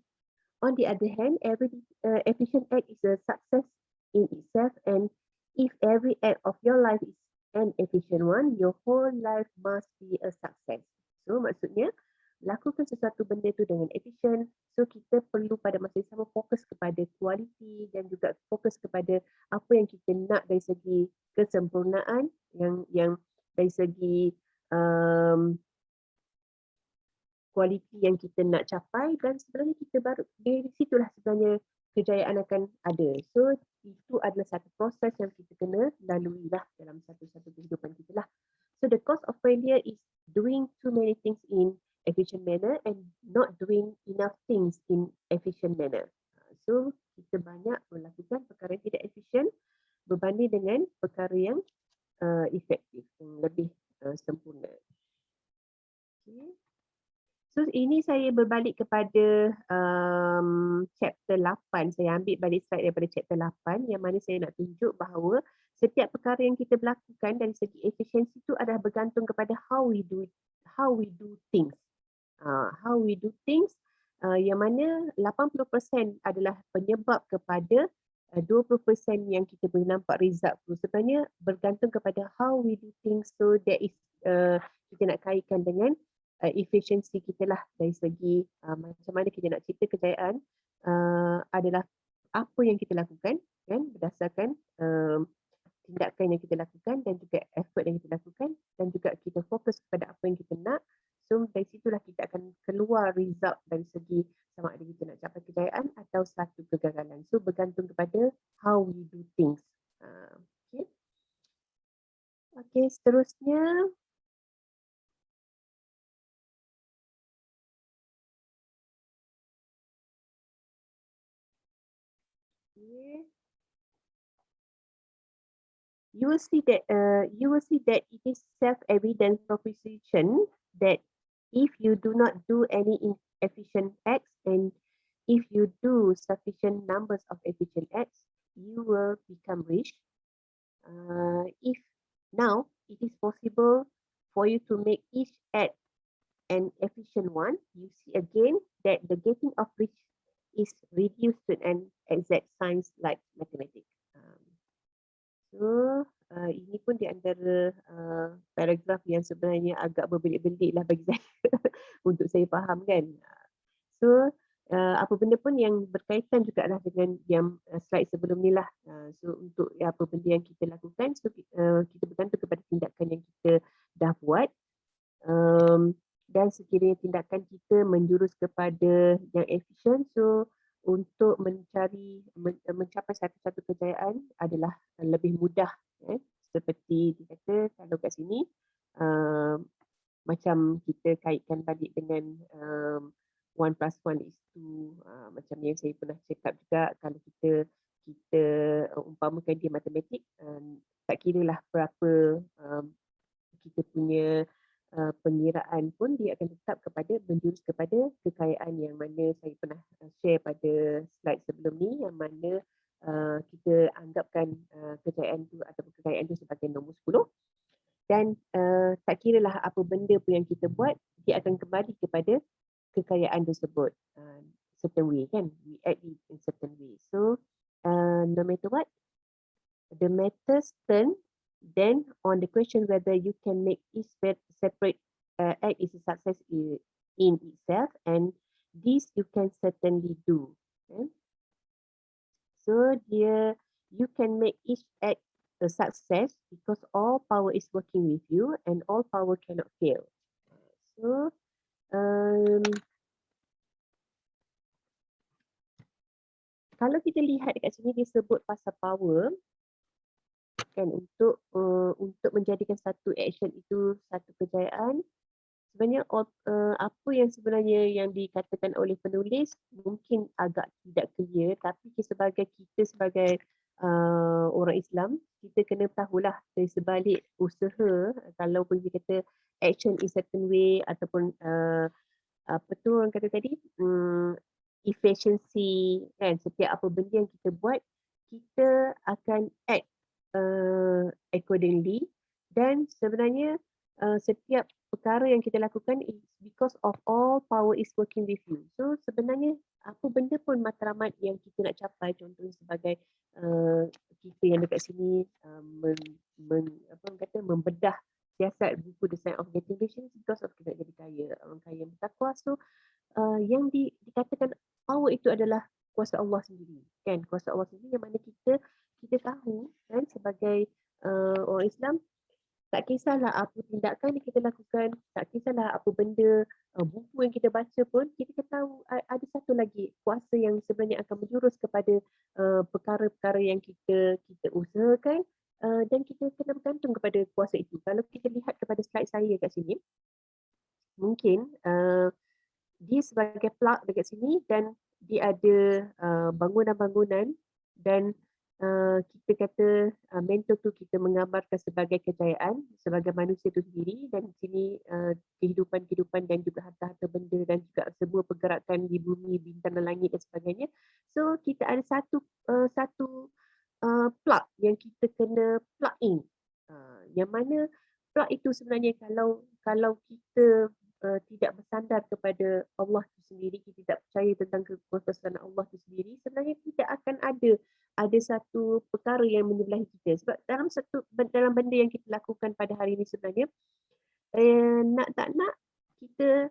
S2: On the other hand, every efficient act is a success in itself, and if every act of your life is an efficient one, your whole life must be a success. So maksudnya lakukan sesuatu benda tu dengan efisien. So kita perlu pada masa yang sama fokus kepada kualiti dan juga fokus kepada apa yang kita nak dari segi kesempurnaan, yang dari segi kualiti yang kita nak capai, dan sebenarnya kita baru dari situlah sebenarnya kejayaan akan ada. So itu adalah satu proses yang kita kena lalui lah dalam satu-satu kehidupan kita lah. So the cause of failure is doing too many things in efficient manner and not doing enough things in efficient manner. So kita banyak melakukan perkara yang tidak efisien berbanding dengan perkara yang efektif, yang lebih sempurna. Okay. So ini saya berbalik kepada chapter 8. Saya ambil balik slide daripada chapter 8 yang mana saya nak tunjuk bahawa setiap perkara yang kita lakukan dari segi efisiensi itu adalah bergantung kepada how we do things. How we do things yang mana 80% adalah penyebab kepada 20% yang kita boleh nampak result tu. Sebenarnya bergantung kepada how we do things. So that is kita nak kaitkan dengan efisiensi kita lah dari segi macam mana kita nak cipta kejayaan adalah apa yang kita lakukan kan, berdasarkan tindakan yang kita lakukan dan juga effort yang kita lakukan, dan juga kita fokus kepada apa yang kita nak. So dari situlah kita akan keluar result dari segi sama ada kita nak capai kejayaan atau satu kegagalan. So bergantung kepada how we do things. Okay, seterusnya you will see that it is self-evident proposition that if you do not do any inefficient acts and if you do sufficient numbers of efficient acts, you will become rich. If now it is possible for you to make each act an efficient one, you see again that the getting of rich is reduced to an exact science like mathematics. So ini pun di antara paragraf yang sebenarnya agak berbelit-belit lah bagi saya untuk saya faham kan. So apa benda pun yang berkaitan juga lah dengan yang slide sebelum ni lah. So untuk apa benda yang kita lakukan, so kita bergantung kepada tindakan yang kita dah buat. Dan sekiranya tindakan kita menjurus kepada yang efisien, so untuk mencapai satu-satu kejayaan adalah lebih mudah. Seperti dikata kalau kat sini macam kita kaitkan balik dengan 1+1 is 2, macam yang saya pernah cakap juga, kalau kita umpamakan dia matematik, tak kira lah berapa kita punya pengiraan pun dia akan tetap menjurus kepada kekayaan yang mana saya pernah share pada slide sebelum ni, yang mana kita anggapkan kejayaan tu ataupun kekayaan tu sebagai nombor 10, dan tak kira lah apa benda pun yang kita buat, dia akan kembali kepada kekayaan tersebut certain way kan, we act it in certain way. So no matter what, the matters turn then on the question whether you can make each separate act is a success in itself, and this you can certainly do. So you can make each act a success because all power is working with you and all power cannot fail. So kalau kita lihat dekat sini dia sebut pasal power kan, untuk menjadikan satu action itu satu kejayaan. Sebenarnya apa yang sebenarnya yang dikatakan oleh penulis mungkin agak tidak clear, tapi kita sebagai orang Islam, kita kena tahulah dari sebalik usaha, kalau pun dia kata action in certain way ataupun apa tu orang kata tadi, efficiency kan, setiap apa benda yang kita buat kita akan act accordingly, dan sebenarnya setiap perkara yang kita lakukan is because of all power is working with you. So sebenarnya apa benda pun matlamat yang kita nak capai, contohnya sebagai kita yang dekat sini membedah siasat buku The Science of Getting Rich because of kita nak jadi kaya, orang kaya yang bertakwa. So yang dikatakan power itu adalah kuasa Allah sendiri kan, kuasa Allah sendiri, yang mana kita tahu kan sebagai orang Islam, tak kisahlah apa tindakan yang kita lakukan, tak kisahlah apa benda buku yang kita baca pun, kita tahu ada satu lagi kuasa yang sebenarnya akan menjurus kepada perkara-perkara yang kita usahakan, dan kita kena bergantung kepada kuasa itu. Kalau kita lihat kepada slide saya kat sini, mungkin dia sebagai plug dekat sini, dan dia ada bangunan-bangunan, dan kita kata mentor tu kita menggambarkan sebagai kejayaan sebagai manusia itu sendiri, dan di sini kehidupan dan juga harta-harta benda dan juga semua pergerakan di bumi, bintang dan langit dan sebagainya. So kita ada satu plug yang kita kena plug in, yang mana plug itu sebenarnya kalau kita tidak bersandar kepada Allah itu sendiri, kita tidak percaya tentang kekuasaan Allah itu sendiri, sebenarnya tidak akan ada satu perkara yang menyebelahi kita. Sebab dalam benda yang kita lakukan pada hari ini sebenarnya, nak tak nak kita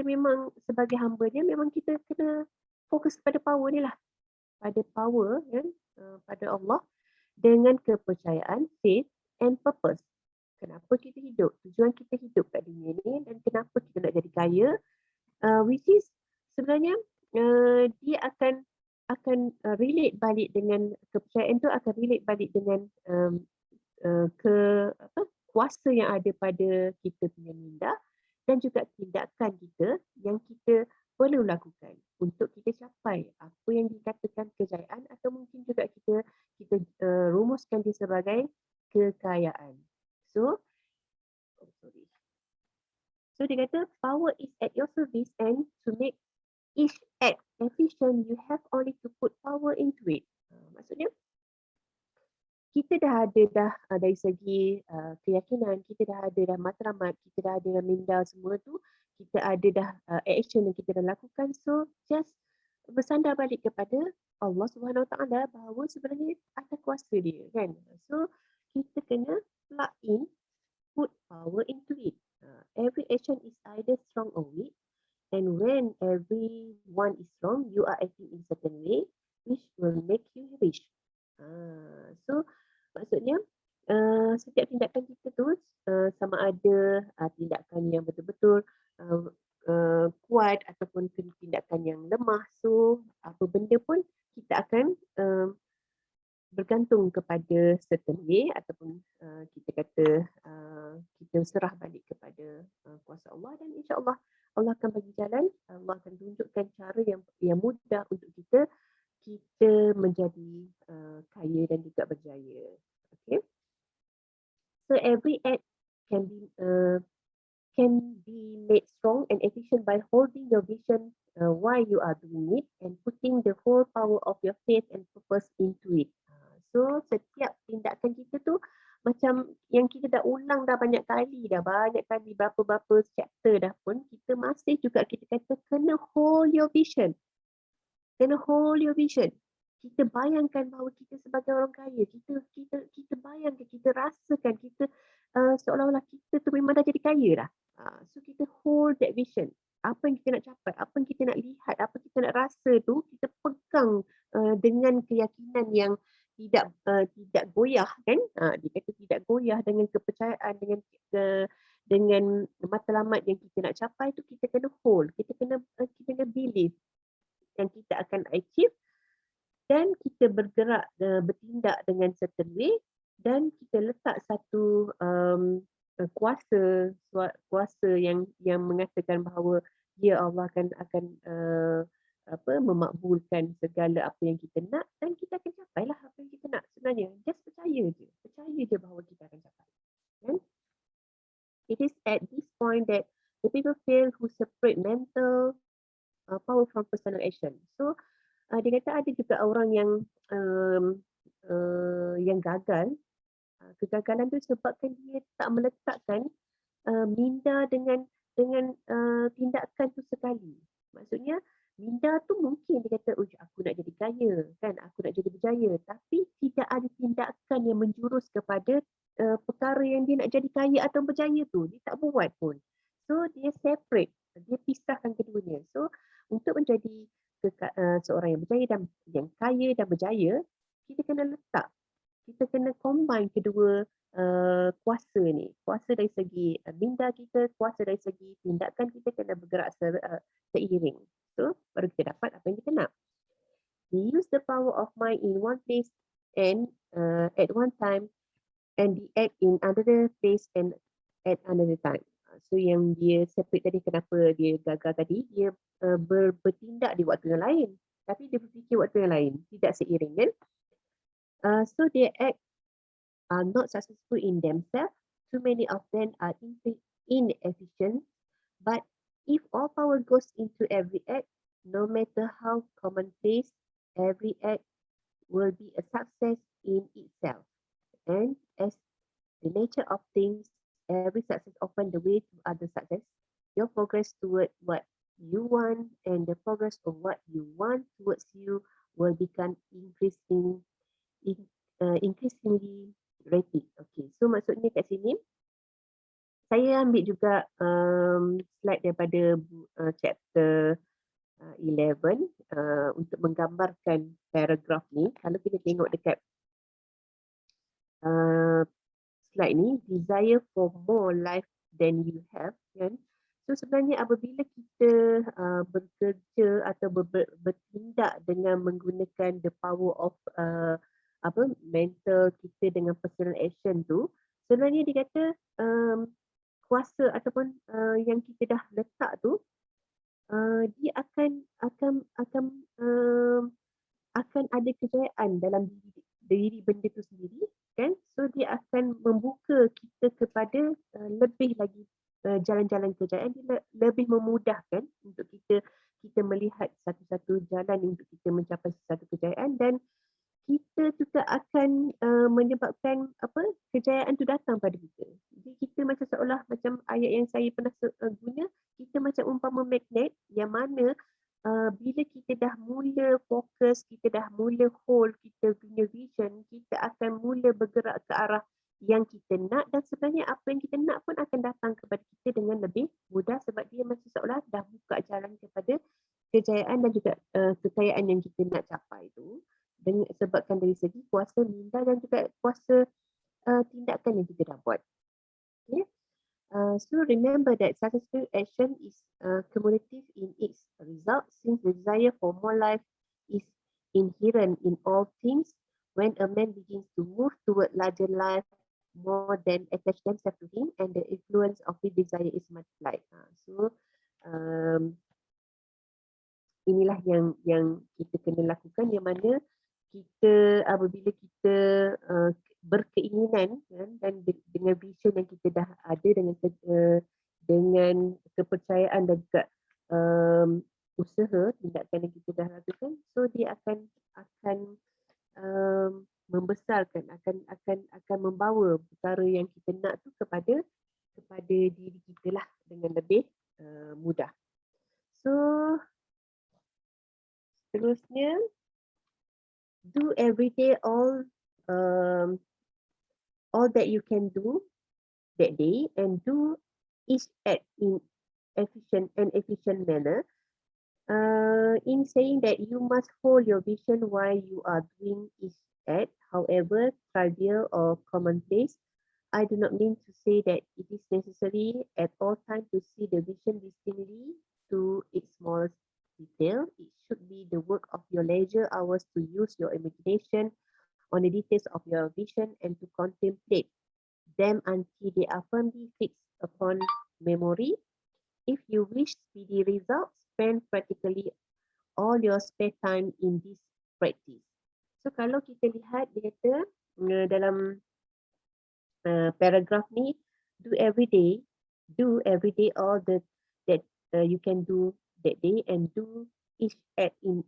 S2: memang sebagai hamba-Nya, memang kita kena fokus pada power ni lah, pada power pada Allah, dengan kepercayaan, faith and purpose. Kenapa kita hidup, tujuan kita hidup kat dunia ni, dan kenapa kita nak jadi kaya, which is sebenarnya dia akan relate balik dengan kepercayaan tu, akan relate balik dengan kuasa yang ada pada kita punya minda, dan juga tindakan kita yang kita perlu lakukan untuk kita capai apa yang dikatakan kejayaan, atau mungkin juga kita rumuskan dia sebagai kekayaan. So dia kata power is at your service, and to make each act efficient, you have only to put power into it. Maksudnya kita dah ada dari segi keyakinan, kita dah ada dah matlamat, kita dah ada dah minda semua tu, kita ada dah action yang kita dah lakukan. So just bersandar balik kepada Allah Subhanahu Wa Taala bahawa sebenarnya ada kuasa dia kan. So kita kena plug in, put power into it. Every action is either strong or weak, and when everyone is strong, you are acting in certain way which will make you rich. So maksudnya setiap tindakan kita tu sama ada tindakan yang betul-betul kuat ataupun tindakan yang lemah. So apa benda pun kita akan bergantung kepada certain way ataupun kita kata kita serah balik kepada kuasa Allah, dan insya-Allah Allah akan bagi jalan, Allah akan tunjukkan cara yang mudah untuk kita menjadi kaya dan juga berjaya. Okay. So every act can be made strong and efficient by holding your vision why you are doing it and putting the whole power of your faith and purpose into it. So setiap tindakan kita tu macam yang kita dah ulang dah banyak kali, berapa chapter dah pun, kita masih juga kita kata kena hold your vision. Kena hold your vision. Kita bayangkan bahawa kita sebagai orang kaya, kita bayangkan, kita rasakan, kita seolah-olah kita tu memang dah jadi kaya dah. So kita hold that vision. Apa yang kita nak capai, apa yang kita nak lihat, apa kita nak rasa tu, kita pegang dengan keyakinan yang tidak goyah kan. Dia kata tidak goyah, dengan kepercayaan, dengan matlamat yang kita nak capai tu, kita kena hold, kita kena believe yang kita akan achieve, dan kita bergerak bertindak dengan certain way, dan kita letak satu kuasa yang mengatakan bahawa ya Allah akan memakbulkan segala apa yang kita nak, dan kita akan capai lah apa yang kita nak. Sebenarnya just percaya je bahawa kita akan capai. Kan? It is at this point that the people fail who separate mental power from personal action. So dia kata ada juga orang yang gagal. Kegagalan tu sebabkan dia tak meletakkan minda dengan tindakan tu sekali. Maksudnya minda tu mungkin dia kata, aku nak jadi kaya kan, aku nak jadi berjaya, tapi tidak ada tindakan yang menjurus kepada perkara yang dia nak jadi kaya atau berjaya tu, dia tak buat pun. So dia separate, dia pisahkan keduanya. So untuk menjadi seorang yang berjaya dan yang kaya dan berjaya, kita kena combine kedua kuasa ni. Kuasa dari segi minda kita, kuasa dari segi tindakan kita kena bergerak seiring. So baru kita dapat apa yang kita nak. We use the power of mind in one place and at one time, and the act in another place and at another time. So yang dia separate tadi, kenapa dia gagal tadi, dia bertindak di waktu yang lain, tapi dia berfikir waktu yang lain, tidak seiring kan. So their acts are not successful in themselves. Too many of them are inefficient. But if all power goes into every act, no matter how commonplace, every act will be a success in itself. And as the nature of things, every success opens the way to other success. Your progress toward what you want and the progress of what you want towards you will become increasingly rapid. Okay, so maksudnya kat sini saya ambil juga slide daripada chapter 11 untuk menggambarkan paragraf ni. Kalau kita tengok dekat slide ni, desire for more life than you have, kan? So sebenarnya apabila kita bekerja atau bertindak dengan menggunakan the power of mental kita dengan personal action tu, sebenarnya dia kata kuasa ataupun yang kita dah letak tu, dia akan ada kejayaan dalam diri benda tu sendiri, kan? So dia akan membuka kita kepada lebih lagi jalan-jalan kejayaan. Dia lebih memudahkan untuk kita melihat satu-satu jalan untuk kita mencapai satu kejayaan, dan kita juga akan menyebabkan kejayaan tu datang pada kita. Jadi kita macam seolah macam ayat yang saya pernah guna, kita macam umpama magnet yang mana bila kita dah mula fokus, kita dah mula hold kita punya vision, kita akan mula bergerak ke arah yang kita nak, dan sebenarnya apa yang kita nak pun akan datang kepada kita dengan lebih mudah sebab dia macam seolah dah buka jalan kepada kejayaan dan juga kekayaan yang kita nak capai itu, dengan sebabkan dari segi kuasa minda dan juga kuasa tindakan yang kita dah buat. Okay? So remember that successful action is cumulative in its result, since the desire for more life is inherent in all things. When a man begins to move toward larger life, more than attach themselves to him, and the influence of his desire is multiplied. So inilah yang kita kena lakukan, yang mana kita apabila kita berkeinginan kan, dan dengan vision yang kita dah ada, dengan kepercayaan dan juga usaha tindakan yang kita dah lakukan, so dia akan membesarkan, akan membawa perkara yang kita nak tu kepada diri kita lah dengan lebih mudah. So seterusnya, do every day all that you can do that day, and do each act in efficient manner. In saying that you must hold your vision while you are doing each act, however trivial or commonplace, I do not mean to say that it is necessary at all times to see the vision distinctly to its smallest detail. It should be the work of your leisure hours to use your imagination on the details of your vision and to contemplate them until they are firmly fixed upon memory. If you wish speedy results, spend practically all your spare time in this practice. So kalau kita lihat, dia kata dalam paragraf ni, do every day all that you can do that day, and do each act in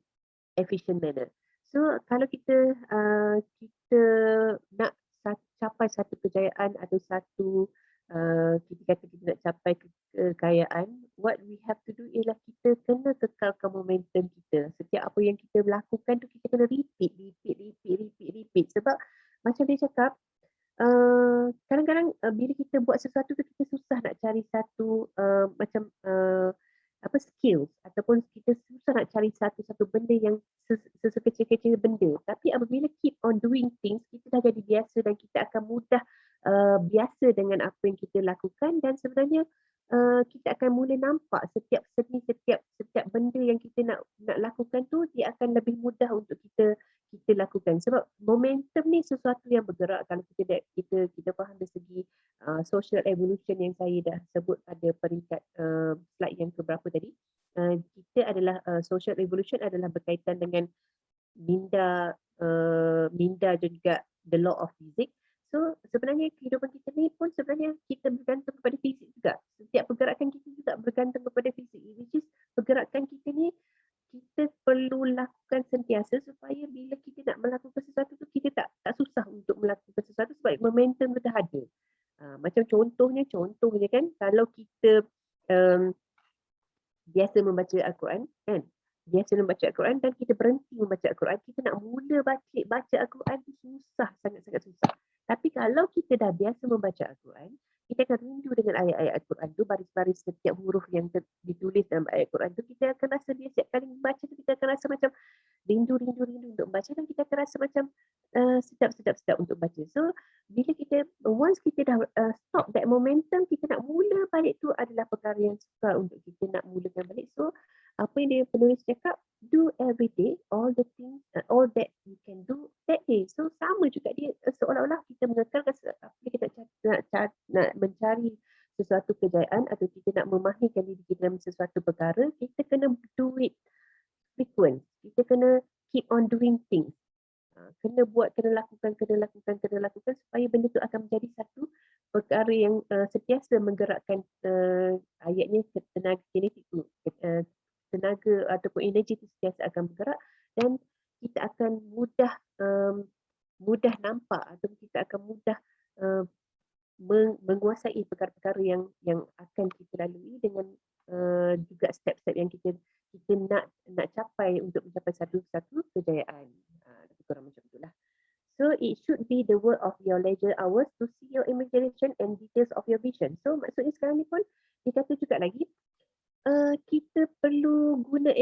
S2: efficient manner. So kalau kita nak capai satu kejayaan atau satu kita kata kita nak capai kekayaan, what we have to do ialah kita kena kekalkan momentum kita. Setiap apa yang kita lakukan tu kita kena repeat. Sebab macam dia cakap, kadang-kadang bila kita buat sesuatu tu kita susah nak cari satu skills, ataupun kita susah nak cari satu benda yang sekecil-kecil benda. Tapi apabila keep on doing things, kita dah jadi biasa dan kita akan mudah biasa dengan apa yang kita lakukan, dan sebenarnya kita akan mula nampak setiap benda yang kita nak lakukan tu, dia akan lebih mudah untuk kita lakukan. Sebab momentum ni sesuatu yang bergerak. Kalau kita faham dari segi social evolution yang saya dah sebut pada peringkat slide yang keberapa tadi, kita adalah social evolution adalah berkaitan dengan minda juga the law of physics. So sebenarnya kehidupan kita ni pun sebenarnya kita bergantung kepada fizik juga. Setiap pergerakan kita juga bergantung kepada fizik, which is pergerakan kita ni kita perlu lakukan sentiasa supaya bila kita nak melakukan sesuatu tu kita tak susah untuk melakukan sesuatu sebab momentum tu dah ada. Macam contohnya kan, kalau kita biasa membaca Al-Quran kan, dan kita berhenti membaca Al-Quran, kita nak mula baca Al-Quran tu sangat-sangat susah. Tapi kalau kita dah biasa membaca Al-Quran, kita akan rindu dengan ayat-ayat Al-Quran tu, baris-baris setiap huruf yang ditulis dalam ayat Al-Quran tu, kita akan rasa dia setiap kali membaca tu, kita akan rasa macam rindu untuk membaca, dan kita akan rasa macam sedap untuk baca. So bila once kita dah stop that momentum, kita nak mula balik tu adalah perkara yang sukar untuk kita nak mulakan balik. So apa yang dia penulis cakap, do every day all that you can do that day. So sama juga dia, seolah-olah kita mengekalkan apabila kita nak mencari sesuatu kejayaan atau kita nak memahirkan diri kita dalam sesuatu perkara, kita kena do it frequent. Kita kena keep on doing things. Kena lakukan supaya benda tu akan menjadi satu perkara yang sentiasa menggerakkan ayatnya tenaga kinetik tu, tenaga ataupun energi itu sentiasa akan bergerak, dan kita akan mudah nampak atau kita akan mudah menguasai perkara-perkara yang akan kita lalui dengan juga step-step yang kita nak capai untuk mencapai satu kejayaan. Lebih kurang macam itulah. So it should be the work of your leisure hours to see your imagination and details of your vision. So maksudnya sekarang ni pun dikata juga lagi, kita perlu guna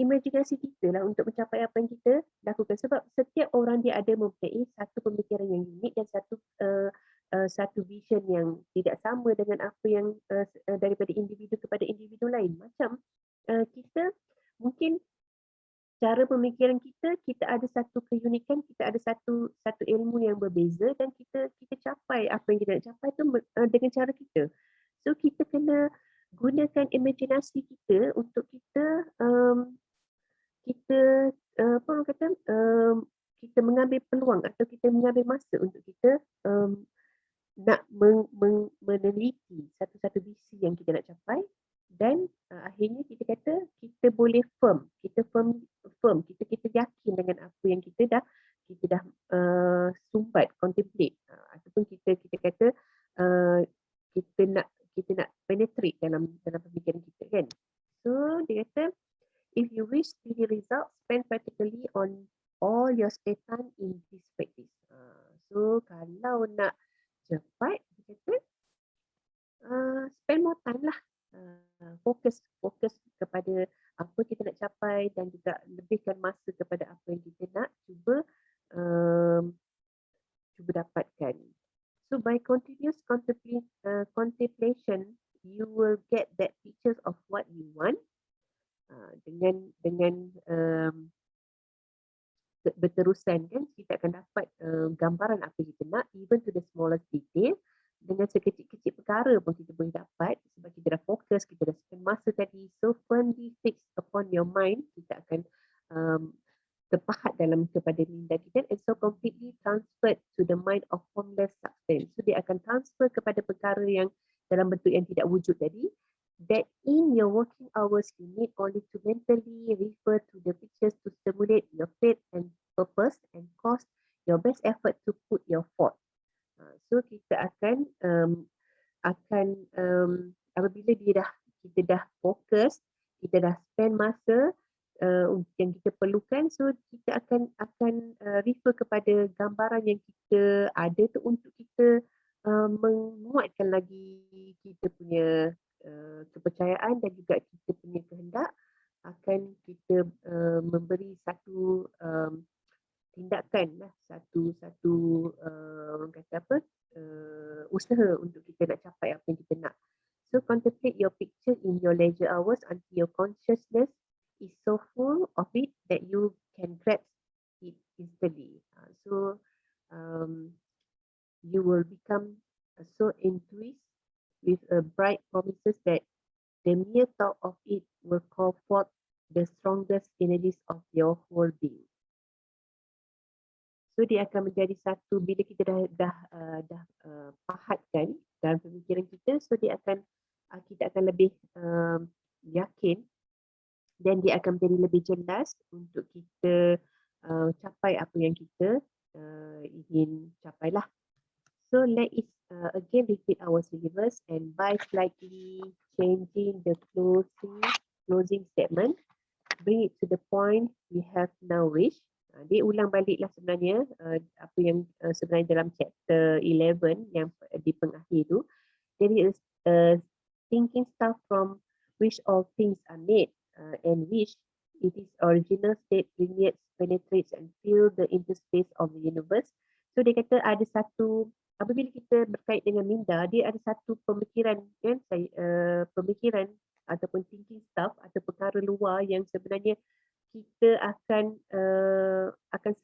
S2: imajinasi kita lah untuk mencapai apa yang kita lakukan. Sebab setiap orang dia ada mempunyai satu pemikiran yang unik dan satu vision yang tidak sama dengan apa yang daripada individu kepada individu lain. Macam kita mungkin cara pemikiran kita ada satu keunikan, kita ada satu ilmu yang berbeza dan kita capai apa yang kita nak capai tu dengan cara kita. So kita kena gunakan imajinasi kita untuk kita apa orang kata kita mengambil peluang atau kita mengambil masa untuk kita nak meneliti satu-satu visi yang kita nak capai dan akhirnya kita kata kita boleh firm, kita yakin dengan apa yang kita dah sumbat, contemplate ataupun kita kata kita nak penetrate dalam pemikiran kita kan. So dia kata if you wish speedy results, spend practically on all your spare time in this practice. So kalau nak cepat, dia kata spend more time lah. Fokus kepada apa kita nak capai dan juga lebihkan masa kepada apa yang kita nak cuba dapatkan. So by continuous contemplation, you will get that pictures of what you want. Dengan berterusan kan kita akan dapat gambaran apa yang kita nak, even to the smallest detail. Dengan sekecil-kecil perkara pun kita boleh dapat sebab kita dah fokus, kita dah spend masa tadi. So firmly fixed upon your mind, kita akan terpahat dalam kepada minda kita, and so completely transferred to the mind of formless substance. So dia akan transfer kepada perkara yang dalam bentuk yang tidak wujud tadi. That in your working hours you need only to mentally refer to the pictures to stimulate your faith and purpose and cause your best effort to put your forth. So kita akan apabila kita dah fokus, kita dah spend masa yang kita perlukan, so kita akan refer kepada gambaran yang kita ada tu untuk kita menguatkan lagi kita punya kepercayaan dan juga kita punya kehendak akan kita memberi satu tindakan lah, satu orang kata apa, usaha untuk kita nak capai apa yang kita nak. So contemplate your picture in your leisure hours until your consciousness is so full of it that you can grasp it instantly. So you will become so enthused with bright promises that the mere thought of it will call forth the strongest energies of your whole being. So dia akan menjadi satu bila kita dah pahatkan dalam pemikiran kita, so kita akan lebih yakin dan dia akan menjadi lebih jelas untuk kita capai apa yang kita ingin capai lah. So let us again repeat our syllabus, and by slightly changing the closing statement, bring it to the point we have now reached. Dia ulang baliklah sebenarnya apa yang sebenarnya dalam chapter 11 yang di pengakhir tu. Jadi thinking stuff from which all things are made and which it is original state penetrates and fill the interspace of the universe. So dia kata ada satu, apabila kita berkait dengan minda, dia ada satu pemikiran kan, pemikiran ataupun thinking stuff atau perkara luar yang sebenarnya kita akan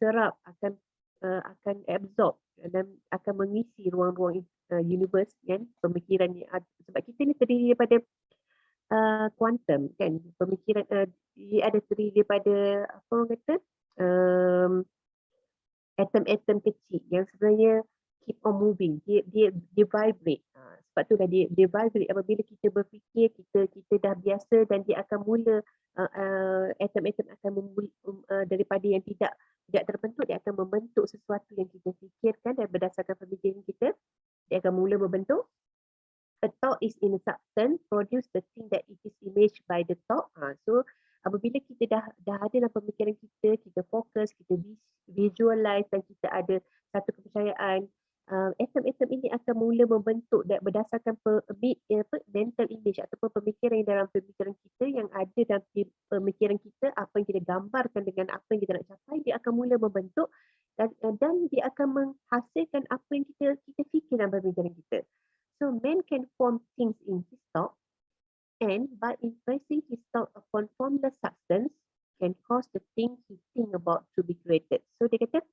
S2: serap, akan absorb dan akan mengisi ruang-ruang universe kan, pemikiran ni. Sebab kita ni terdiri daripada quantum kan, pemikiran dia ada terdiri daripada apa orang kata atom-atom kecil yang sebenarnya keep on moving, dia vibrate. Sebab tu lah dia vibrate apabila kita berfikir, kita dah biasa dan dia akan mula atom-atom akan daripada yang tidak terbentuk, dia akan membentuk sesuatu yang kita fikirkan dan berdasarkan pemikiran kita, dia akan mula membentuk. A thought is in a substance, produce the thing that it is imaged by the thought. So apabila kita dah ada dalam pemikiran kita, kita fokus, kita visualize dan kita ada satu kepercayaan, atom-atom ini akan mula membentuk dan berdasarkan mental image ataupun pemikiran yang dalam pemikiran kita yang ada dalam pemikiran kita, apa yang kita gambarkan dengan apa yang kita nak capai, dia akan mula membentuk dan dia akan menghasilkan apa yang kita fikir dalam pemikiran kita. So man can form things in his thought, and by impressing his thought upon formless substance can cause the thing he think about to be created. So dia kata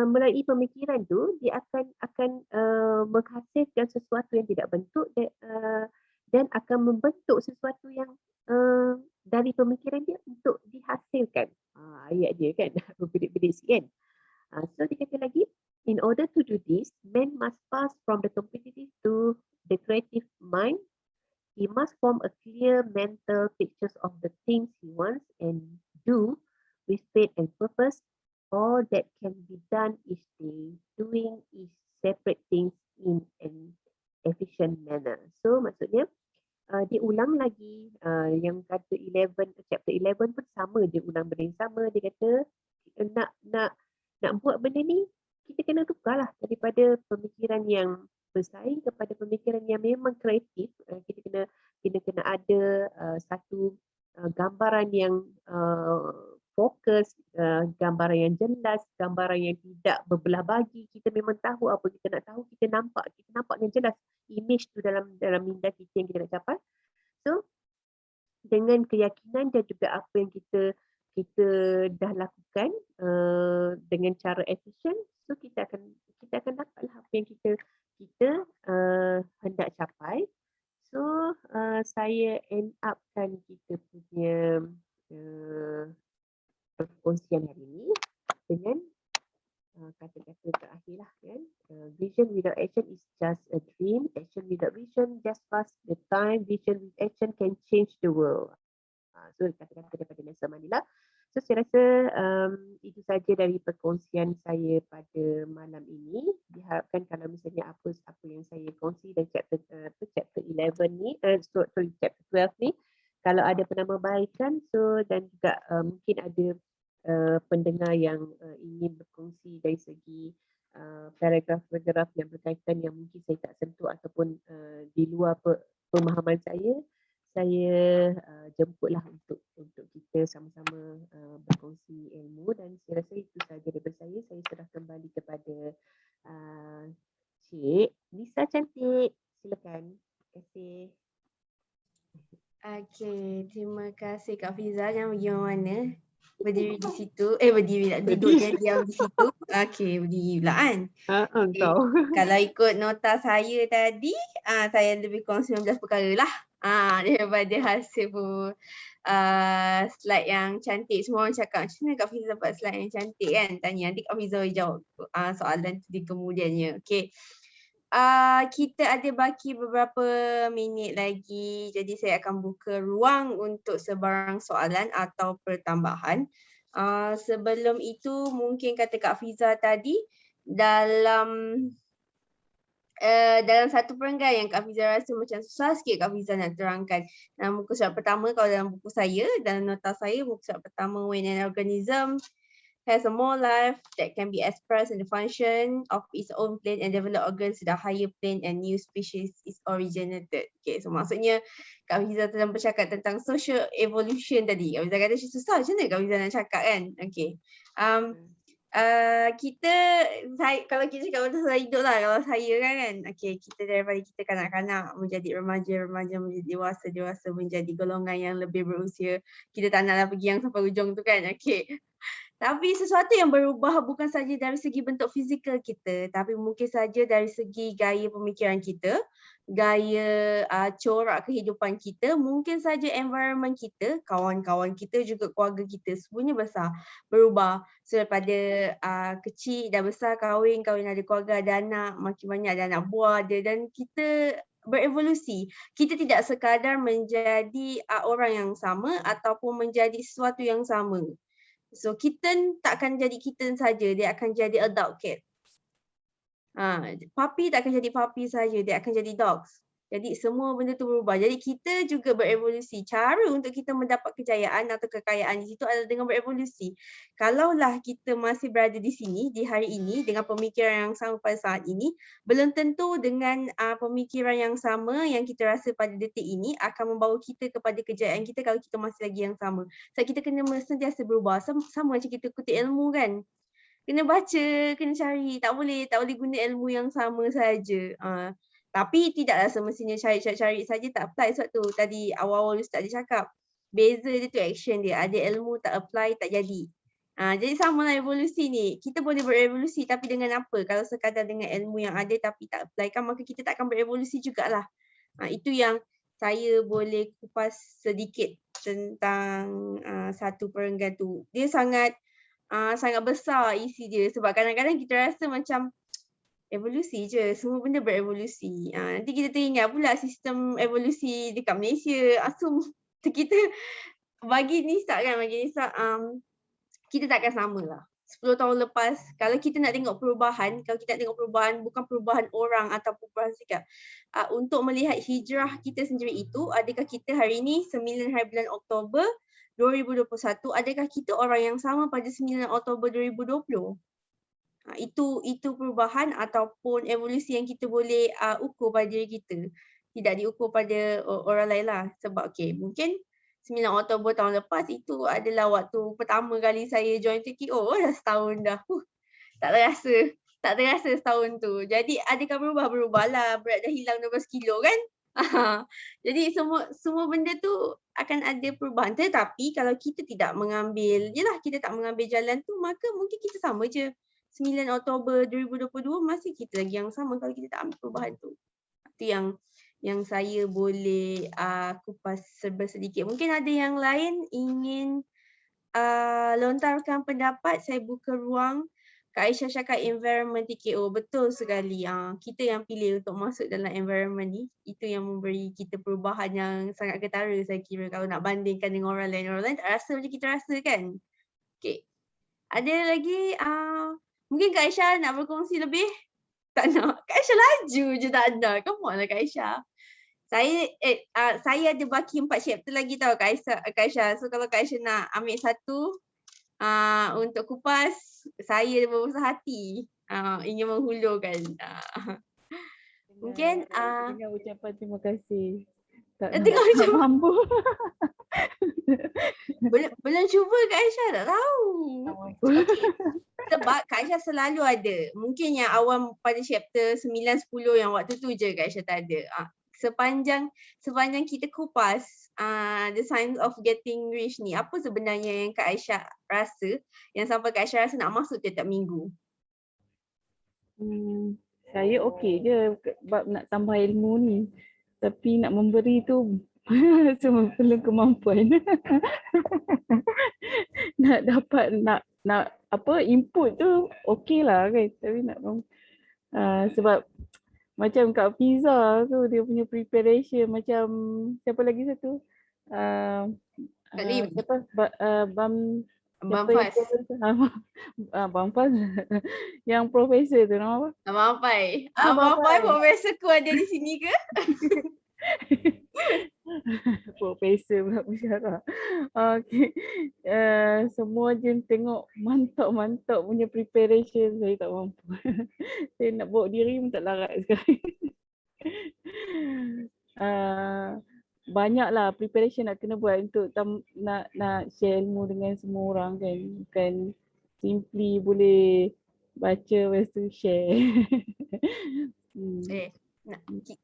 S2: melalui pemikiran tu dia akan menghasilkan sesuatu yang tidak bentuk dan akan membentuk sesuatu yang dari pemikiran dia untuk dihasilkan. Ayat dia kan berbedik-bedik sikit kan. So dia kata lagi, in order to do this, man must pass from the competitive to the creative mind. He must form a clear mental pictures of the things he wants and do with faith and purpose. All that can be done each day, doing each separate things in an efficient manner. So maksudnya dia ulang lagi yang kata chapter 11 pun sama, dia ulang benda yang sama. Dia kata nak buat benda ni, kita kena tukarlah daripada pemikiran yang bersaing kepada pemikiran yang memang kreatif. Kita kena ada satu gambaran yang fokus, gambaran yang jelas, gambaran yang tidak berbelah bagi. Kita memang tahu apa kita nak tahu, kita nampak dengan jelas image tu dalam minda kita yang kita nak capai. So dengan keyakinan dan juga apa yang kita dah lakukan dengan cara efisien, so kita akan dapatlah apa yang kita hendak capai. So saya end upkan kita punya perkongsian hari ini dengan kata-kata terakhir lah kan. Vision without action is just a dream. Action without vision just pass the time. Vision with action can change the world. So kata-kata daripada Nelson Mandela. So saya rasa itu saja dari perkongsian saya pada malam ini. Diharapkan kalau misalnya apa yang saya kongsi dan chapter 11 ni, chapter 12 ni, kalau ada penambahbaikan dan juga mungkin ada pendengar yang ingin berkongsi dari segi paragraf-paragraf yang berkaitan yang mungkin saya tak sentuh ataupun di luar pemahaman saya jemputlah untuk kita sama-sama berkongsi ilmu. Dan saya rasa itu sahaja daripada saya. Saya serah kembali kepada Cik Nisa Cantik. Silakan. Terima kasih.
S1: Okey, terima kasih Kak Fiza. Jangan pergi mana-mana. Berdiri di situ. Berdiri tak, duduk je diam di situ. Okey, berdiri pula kan.
S2: Kau.
S1: Kalau ikut nota saya tadi, saya lebih kurang 19 perkara lah. Daripada hasil slide yang cantik. Semua orang cakap, macam mana Kak Fiza dapat slide yang cantik kan? Tanya, nanti Kak Fiza jawab soalan tu di kemudiannya. Okey. Kita ada baki beberapa minit lagi, jadi saya akan buka ruang untuk sebarang soalan atau pertambahan. Sebelum itu mungkin kata Kak Fiza tadi, dalam satu perenggan yang Kak Fiza rasa macam susah sikit Kak Fiza nak terangkan. Muka surat pertama, kalau dalam buku saya, dalam nota saya, muka surat pertama, when an organism has a more life that can be expressed in the function of its own plane and develop organs to the higher plane and new species is originated. Okay, so maksudnya Kak Fiza sedang bercakap tentang social evolution tadi. Kak Fiza kata susah, macam mana Kak Fiza nak cakap kan? Okay. Kalau kita cakap pasal hidup lah, kalau saya kan, okay, kita daripada kita kanak-kanak menjadi remaja menjadi dewasa menjadi golongan yang lebih berusia, kita tak naklah pergi yang sampai ujung tu kan, okay. Tapi sesuatu yang berubah bukan saja dari segi bentuk fizikal kita, tapi mungkin saja dari segi gaya pemikiran kita, gaya corak kehidupan kita, mungkin saja environment kita, kawan-kawan kita, juga keluarga kita, semuanya berubah. So daripada kecil dah besar, kahwin ada keluarga, ada anak, makin banyak ada anak buah ada, dan kita berevolusi. Kita tidak sekadar menjadi orang yang sama ataupun menjadi sesuatu yang sama. So kitten tak akan jadi kitten saja, dia akan jadi adult cat. Puppy tak akan jadi puppy saja, dia akan jadi dogs. Jadi semua benda tu berubah. Jadi kita juga berevolusi. Cara untuk kita mendapat kejayaan atau kekayaan di situ adalah dengan berevolusi. Kalaulah kita masih berada di sini di hari ini dengan pemikiran yang sama pada saat ini, belum tentu dengan pemikiran yang sama yang kita rasa pada detik ini akan membawa kita kepada kejayaan kita kalau kita masih lagi yang sama. Sebab kita kena sentiasa berubah. Sama macam kita kutip ilmu kan. Kena baca, kena cari. Tak boleh guna ilmu yang sama saja. Tapi tidaklah semestinya cari saja tak apply. Sebab tu tadi awal-awal Ustaz dia cakap, beza dia tu action dia. Ada ilmu tak apply tak jadi. Jadi samalah evolusi ni. Kita boleh berevolusi tapi dengan apa? Kalau sekadar dengan ilmu yang ada tapi tak apply kan, maka kita tak akan berevolusi jugalah. Itu yang saya boleh kupas sedikit tentang satu perenggan tu. Dia sangat besar isi dia sebab kadang-kadang kita rasa macam evolusi je, semua benda berevolusi. Nanti kita teringat pula sistem evolusi dekat Malaysia. Kita bagi Nisa kita takkan sama lah. 10 tahun lepas, kalau kita nak tengok perubahan, bukan perubahan orang ataupun perubahan sikap. Untuk melihat hijrah kita sendiri itu, adakah kita hari ini 9 hari bulan Oktober 2021, adakah kita orang yang sama pada 9 Oktober 2020? Itu perubahan ataupun evolusi yang kita boleh ukur pada diri kita. Tidak diukur pada orang lain lah. Sebab mungkin 9 Oktober tahun lepas itu adalah waktu pertama kali saya join TKO. Dah setahun dah. Tak terasa setahun tu. Jadi adakah berubah lah. Berat dah hilang 12 kilo kan? Jadi semua benda tu akan ada perubahan. Tetapi kalau kita tak mengambil jalan tu, maka mungkin kita sama je. 9 Oktober 2022 masih kita lagi yang sama kalau kita tak ambil perubahan tu. Itu yang saya boleh kupas serba sedikit. Mungkin ada yang lain ingin lontarkan pendapat. Saya buka ruang. Kak Aisyah cakap environment TKO. Betul sekali. Kita yang pilih untuk masuk dalam environment ni. Itu yang memberi kita perubahan yang sangat ketara saya kira. Kalau nak bandingkan dengan orang lain tak rasa macam kita rasa kan. Okay. Ada lagi mungkin Kak Aisyah nak berkongsi lebih? Tak nak. Kak Aisyah laju je tak ada. Come on lah Kak Aisyah. Saya ada baki 4 chapter lagi tau Kak Aisyah. So kalau Kak Aisyah nak ambil satu untuk kupas, saya berbesar hati ingin menghulurkan. Mungkin
S4: dengan ucapan terima kasih. Tak
S1: mampu. Belum cuba Kak Aisyah, tak tahu. Okay. Sebab Kak Aisyah selalu ada. Mungkin yang awam pada chapter 9-10 yang waktu tu je Kak Aisyah tak ada. Sepanjang kita kupas the science of getting rich ni, apa sebenarnya yang Kak Aisyah rasa yang sampai Kak Aisyah rasa nak masuk tiap-tiap minggu?
S4: Saya okey je sebab nak tambah ilmu ni. Tapi nak memberi tu semua perlu kemampuan. Nak dapat nak input tu okey lah kan. Tapi nak sebab macam Kak Fiza tu dia punya preparation macam siapa lagi satu?
S1: Bam Faz.
S4: Bam Faz. Yang profesor tu nama apa?
S1: Bam Faz. Bam Faz profesor ku ada di sini ke?
S4: Profesor pula bersyarah. Okay. Semua je tengok mantap punya preparation. Saya tak mampu. Saya nak bawa diri pun tak larat sekarang. Banyaklah preparation nak kena buat untuk nak share ilmu dengan semua orang kan. Bukan simply boleh baca lepas tu share.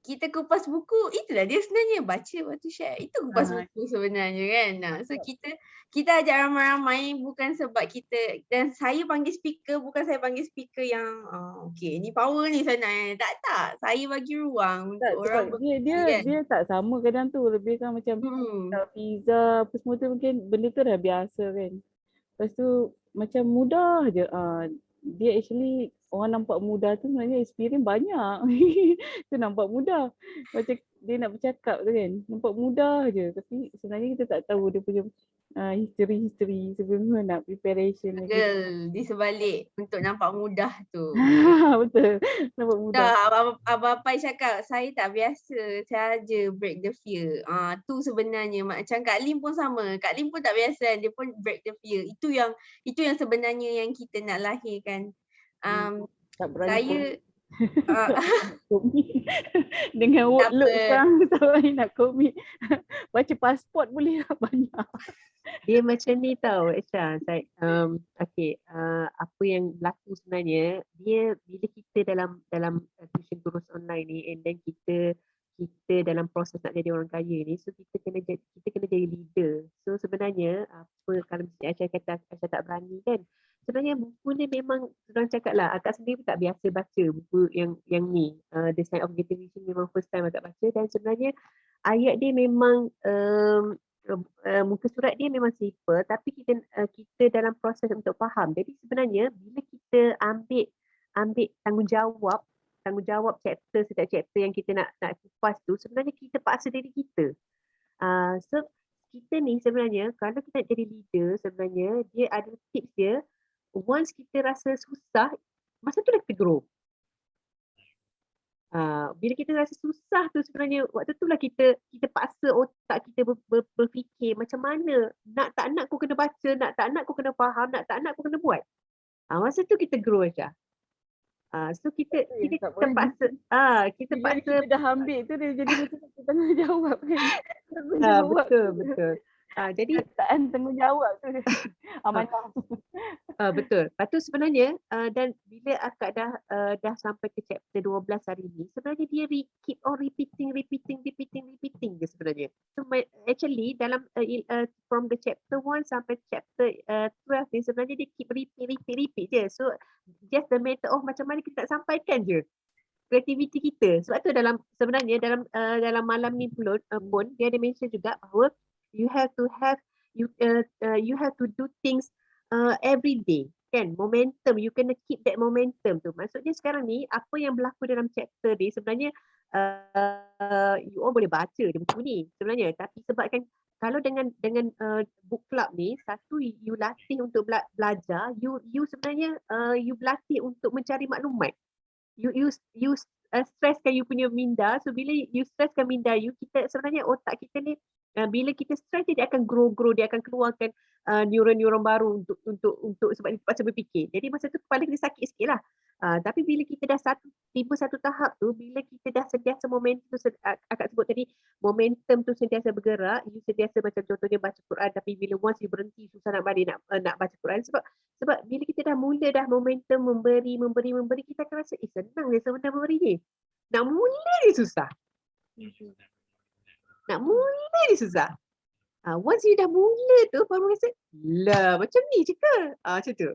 S1: Kita kupas buku, itulah dia sebenarnya, baca waktu share. Itu kupas buku sebenarnya kan. So kita ajak ramai-ramai bukan sebab kita, dan saya panggil speaker bukan saya panggil speaker yang okay ni power ni sana. Tak. Saya bagi ruang untuk orang
S4: dia tak sama kadang tu. Lebih kan macam pizza apa semua tu mungkin benda tu dah biasa kan. Lepas tu macam mudah je. Dia actually orang nampak mudah tu sebenarnya experience banyak. Tu nampak mudah. Macam dia nak bercakap tu kan. Nampak mudah je. Tapi sebenarnya kita tak tahu dia punya history sebelum tu nak preparation lagi.
S1: Di sebalik untuk nampak mudah tu.
S4: Betul. Nampak mudah.
S1: Abang Pai cakap saya tak biasa, saja break the fear. Tu sebenarnya macam Kak Lim pun sama. Kak Lim pun tak biasa, dia pun break the fear. Itu yang sebenarnya yang kita nak lahirkan.
S4: Tak berani
S1: Saya
S4: komit. Dengan
S1: Tak
S4: workload
S1: apa.
S4: sekarang tak berani nak komit. Baca pasport boleh lah banyak.
S2: Dia macam ni tau Aisyah. Apa yang berlaku sebenarnya, dia bila kita dalam tuition kursus online ni, and then kita dalam proses nak jadi orang kaya ni, so kita kena jadi leader. So sebenarnya apa kalau mesti Aisyah kata Aisyah tak berani kan, sebenarnya buku ni memang orang cakap lah, akak sendiri tak biasa baca buku yang ni, The Science of Getting Rich ni memang first time akak baca, dan sebenarnya ayat dia memang muka surat dia memang simple, tapi kita dalam proses untuk faham. Jadi sebenarnya bila kita ambil tanggungjawab chapter setiap chapter yang kita nak kupas tu, sebenarnya kita paksa diri kita. So kita ni sebenarnya kalau kita nak jadi leader, sebenarnya dia ada tips dia. Once kita rasa susah, masa tu lah kita grow. Bila kita rasa susah tu, sebenarnya waktu tu lah kita paksa otak kita berfikir macam mana, nak tak nak kau kena baca, nak tak nak kau kena faham, nak tak nak kau kena buat. Masa tu kita grow aja. So kita paksa
S4: Kita dah ambil tu dia jadi macam kita tanggungjawab kan.
S2: Betul. Jadi
S4: tanggungjawab tu amanah.
S2: Betul. Lepas tu sebenarnya dan bila akak dah sampai ke chapter 12 hari ni, sebenarnya dia keep on repeating je sebenarnya. So actually dalam from the chapter 1 sampai chapter 12 ni, sebenarnya dia keep repeat je. So just the matter of macam mana kita nak sampaikan je kreativiti kita. Sebab tu sebenarnya dalam malam ni pun dia ada mention juga bahawa you have to do things every day, kan? Momentum, you kena keep that momentum tu. Maksudnya sekarang ni apa yang berlaku dalam chapter ni sebenarnya you all boleh baca di buku ni sebenarnya, tapi sebabkan kalau dengan book club ni, satu you latih untuk belajar, you sebenarnya you berlatih untuk mencari maklumat. You stresskan you punya minda. So bila you stresskan minda you, kita sebenarnya otak kita ni bila kita stress dia akan grow, dia akan keluarkan neuron-neuron baru untuk sebab dia terpaksa berfikir. Jadi masa tu kepala kita sakit sikit lah. Tapi bila kita dah tiba satu tahap tu, bila kita dah sentiasa momentum tu, akak sebut tadi, momentum tu sentiasa bergerak, you sentiasa macam contohnya baca Quran, tapi bila once you berhenti susah nak balik nak baca Quran, sebab bila kita dah mula momentum memberi, kita akan rasa senang je sebenarnya memberi ni. Nak mula ni susah. Once you dah mula tu baru rasa lah macam ni je ke? Macam tu.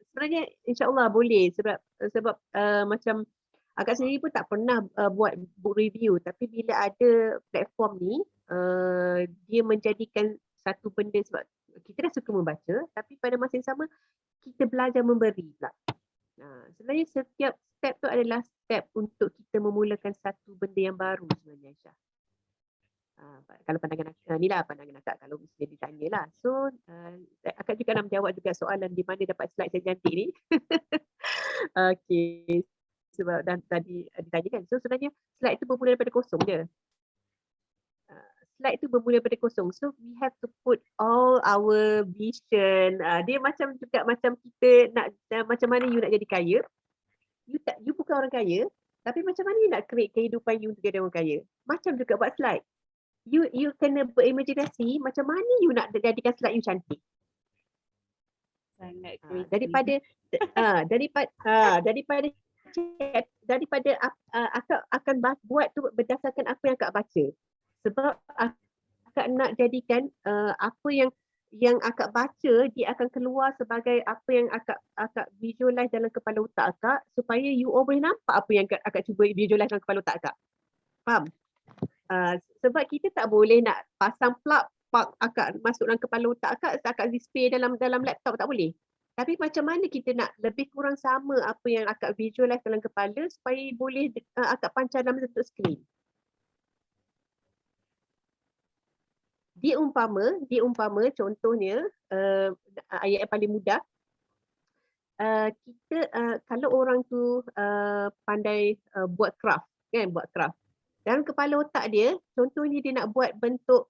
S2: Sebenarnya insya-Allah boleh sebab macam akak sendiri pun tak pernah buat book review, tapi bila ada platform ni dia menjadikan satu benda, sebab kita dah suka membaca tapi pada masa yang sama kita belajar memberi pula. Sebenarnya setiap step tu adalah step untuk kita memulakan satu benda yang baru sebenarnya, Aisyah. Kalau pandangan akak kalau mesti ditanya lah. So akak juga nak menjawab juga soalan di mana dapat slide yang cantik ni. Okey. Sebab tadi ditanya kan. So sebenarnya slide tu bermula daripada kosong je. Slide tu bermula daripada kosong. So we have to put all our vision. Dia macam juga macam kita nak macam mana you nak jadi kaya. You bukan orang kaya, tapi macam mana you nak create kehidupan you untuk jadi orang kaya. Macam juga buat slide. You kena berimajinasi macam mana you nak jadikan slide you cantik.
S4: Sangat
S2: daripada akak akan buat tu berdasarkan apa yang akak baca. Sebab akak nak jadikan apa yang akak baca, dia akan keluar sebagai apa yang akak visualize dalam kepala otak akak, supaya you all boleh nampak apa yang akak cuba visualize dalam kepala otak akak. Faham? Sebab kita tak boleh nak pasang plug akak masuk dalam kepala otak akak display dalam laptop, tak boleh. Tapi macam mana kita nak lebih kurang sama apa yang akak visualize dalam kepala supaya boleh akak pancar dalam bentuk skrin. diumpama contohnya ayat yang paling mudah, kita kalau orang tu pandai buat craft kan, buat craft. Dalam kepala otak dia, contohnya dia nak buat bentuk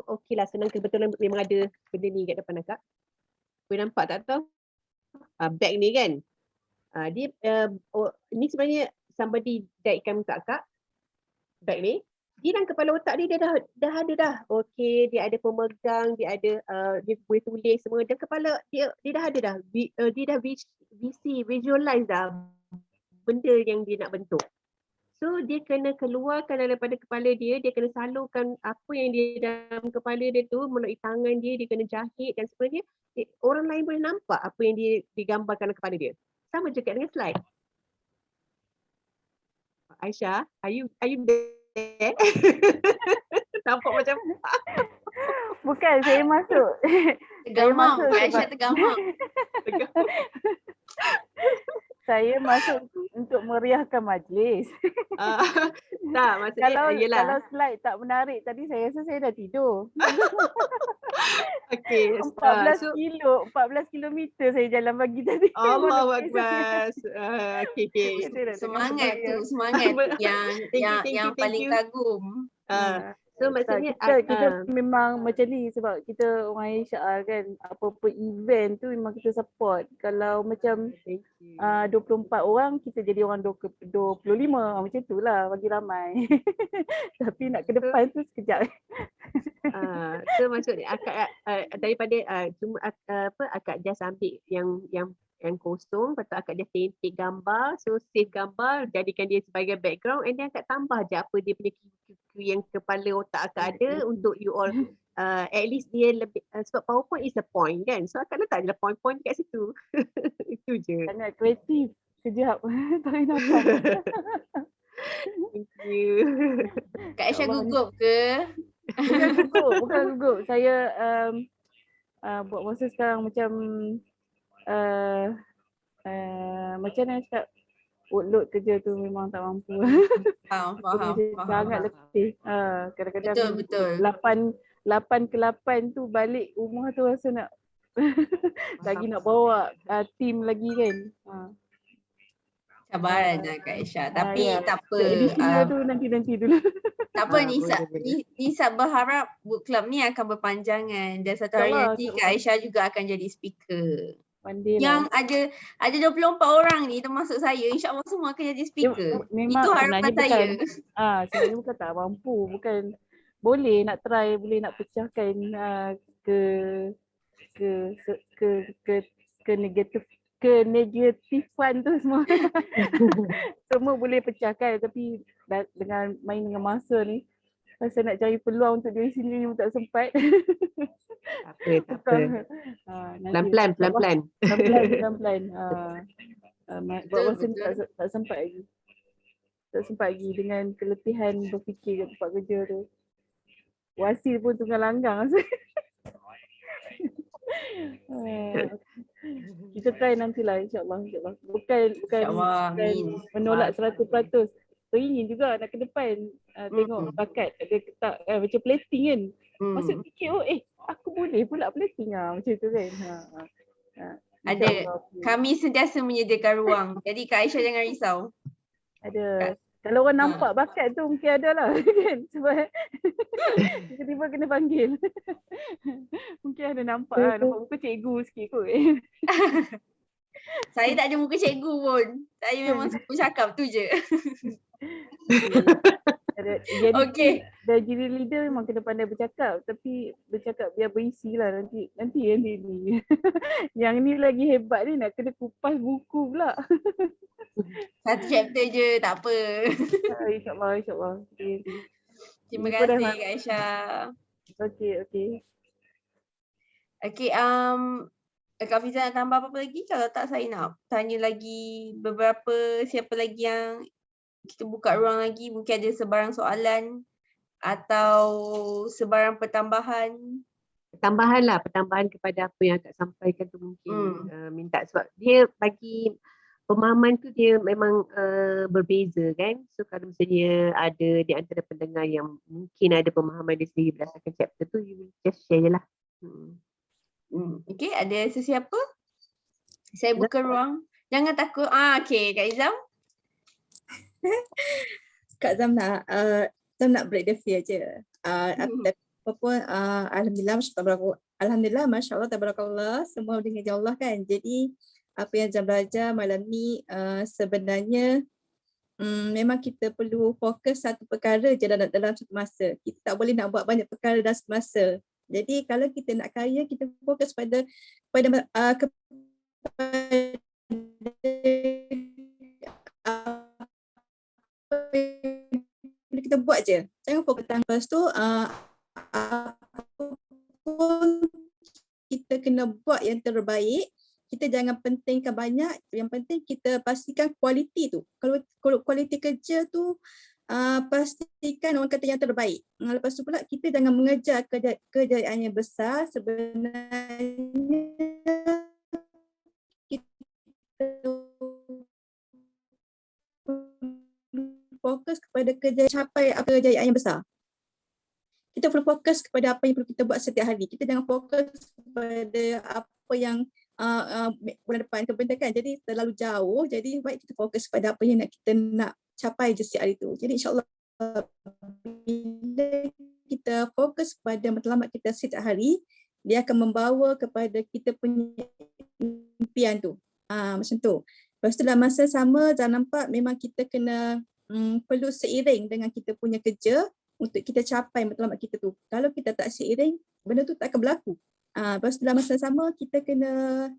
S2: okeylah senang kebetulan memang ada benda ni kat depan akak. Boleh nampak tak tahu? Bag ni kan. Dia ni sebenarnya somebody guidekan untuk akak. Bag ni. Dia dalam kepala otak dia dah ada dah. Okey, dia ada pemegang, dia ada dia boleh tulis semua. Dan kepala dia dah ada dah. Dia dah visualize dah benda yang dia nak bentuk. So dia kena keluarkan daripada kepala dia kena salurkan apa yang dia dalam kepala dia tu melalui tangan dia kena jahit dan sebenarnya orang lain boleh nampak apa yang dia digambarkan dalam kepala dia. Sama juga dengan slide. Aisyah, are you there? Nampak macam
S4: Bukan, saya masuk.
S1: Tergamam,
S4: masuk
S1: Kak Aisyah tergamam.
S4: Saya masuk untuk meriahkan majlis.
S2: tak, maksudnya
S4: Kalau slide tak menarik tadi, saya rasa saya dah tidur.
S2: Okey.
S4: 14 kilometer saya jalan pagi tadi.
S2: Allahu Akbar. Okey.
S1: Semangat tu yang paling kagum.
S2: So maksudnya
S4: kita memang macam ni sebab kita orang Asia kan, apa-apa event tu memang kita support. Kalau macam 24 orang kita jadi orang 25 macam tu lah bagi ramai. Tapi nak ke depan tu sekejap.
S2: So maksudnya akak daripada cuma akak just ambil yang kosong, lepas tu akak just painting gambar, so save gambar, jadikan dia sebagai background and then akak tambah je apa dia punya yang kepala otak akak ada untuk you all at least dia lebih sebab PowerPoint is a point kan, so akak letak je lah point-point kat situ. Itu je.
S4: Sangat kreatif. Sekejap. Tak boleh nampak.
S2: Thank you.
S1: Kak Aisyah gugup ke?
S4: Bukan gugup. Saya buat masa sekarang macam macam mana cakap, workload kerja tu memang tak mampu.
S1: Faham.
S4: Sangat letih. Kadang-kadang
S1: Betul.
S4: 8 ke 8 tu balik rumah tu rasa nak lagi nak bawa tim lagi kan.
S1: Cabaran lah Kak Aisyah. Tapi tak apa.
S4: Additional tu nanti dulu.
S1: Tak apa, Nisa berharap book club ni akan berpanjangan dan satu hari nanti Kak Aisyah juga akan jadi speaker. Yang ada 24 orang ni termasuk saya, insya-Allah semua akan jadi speaker.
S4: Memang
S1: itu harapan saya.
S4: Sebenarnya bukan tak mampu, bukan boleh nak try, boleh nak pecahkan ke negatifan tu semua. Semua boleh pecahkan, tapi dengan main dengan masa ni rasa nak cari peluang untuk diri sendiri pun tak sempat.
S2: Tak apa. Pelan-pelan.
S4: Pelan-pelan. Buat masa ni tak sempat lagi. Tak sempat lagi dengan keletihan berfikir kat tempat kerja tu. Wasil pun tunggal langgang. Kita try nantilah insya-Allah. Bukan menolak 100%. Ingin juga nak ke depan tengok bakat ada ketak macam plating kan. Masuk fikir aku boleh pula plating macam tu kan.
S1: Ada. Kami sentiasa menyediakan ruang. Jadi Kak Aisyah jangan risau.
S4: Ada. Kalau orang nampak bakat tu mungkin ada lah kan. Sebab tiba-tiba kena panggil. Mungkin ada nampak muka cikgu sikit kot.
S1: Saya tak ada muka cikgu pun. Saya memang suka cakap tu je.
S4: Jadi dah jadi leader memang kena pandai bercakap, tapi bercakap biar berisi lah nanti ni. Yang ni lagi hebat ni nak kena kupas buku pula.
S1: Satu chapter je, tak apa.
S4: InsyaAllah.
S1: Terima kasih Kak Aisyah.
S4: Okey.
S1: Okey, Kak Fiza nak tambah apa-apa lagi? Kalau tak saya nak tanya lagi siapa lagi yang kita buka ruang lagi, mungkin ada sebarang soalan atau sebarang pertambahan.
S2: Pertambahan kepada apa yang akak sampaikan tu mungkin minta sebab dia bagi pemahaman tu dia memang berbeza kan. So kalau misalnya ada di antara pendengar yang mungkin ada pemahaman dia sendiri berdasarkan chapter tu, you just share je lah.
S1: Okay, ada sesiapa? Saya buka ruang. Jangan takut. Okay, Kak Izam.
S5: Kak Zam nak break the fear je. Apapun Alhamdulillah, Masya Allah, Tabarakallah, semua dengan Allah kan. Jadi apa yang Zam belajar malam ni sebenarnya memang kita perlu fokus satu perkara je dalam satu masa. Kita tak boleh nak buat banyak perkara dalam satu masa. Jadi kalau kita nak kaya, kita fokus pada kita buat je. Jangan fokus lepas tu apapun kita kena buat yang terbaik. Kita jangan pentingkan banyak, yang penting kita pastikan kualiti tu. Kalau kualiti kerja tu pastikan orang kata yang terbaik. Lepas tu pula kita jangan mengejar kejayaan yang besar, sebenarnya kita fokus kepada capai kejayaan yang besar. Kita perlu fokus kepada apa yang perlu kita buat setiap hari. Kita jangan fokus kepada apa yang bulan depan kepentingan. Jadi terlalu jauh. Jadi baik kita fokus pada apa yang kita nak capai je setiap hari tu. Jadi insyaAllah bila kita fokus pada matlamat kita setiap hari, dia akan membawa kepada kita punya impian tu. Macam tu. Lepas tu dalam masa sama, jangan nampak memang kita kena perlu seiring dengan kita punya kerja untuk kita capai matlamat kita tu. Kalau kita tak seiring, benda tu tak akan berlaku. Lepas tu dalam masa sama kita kena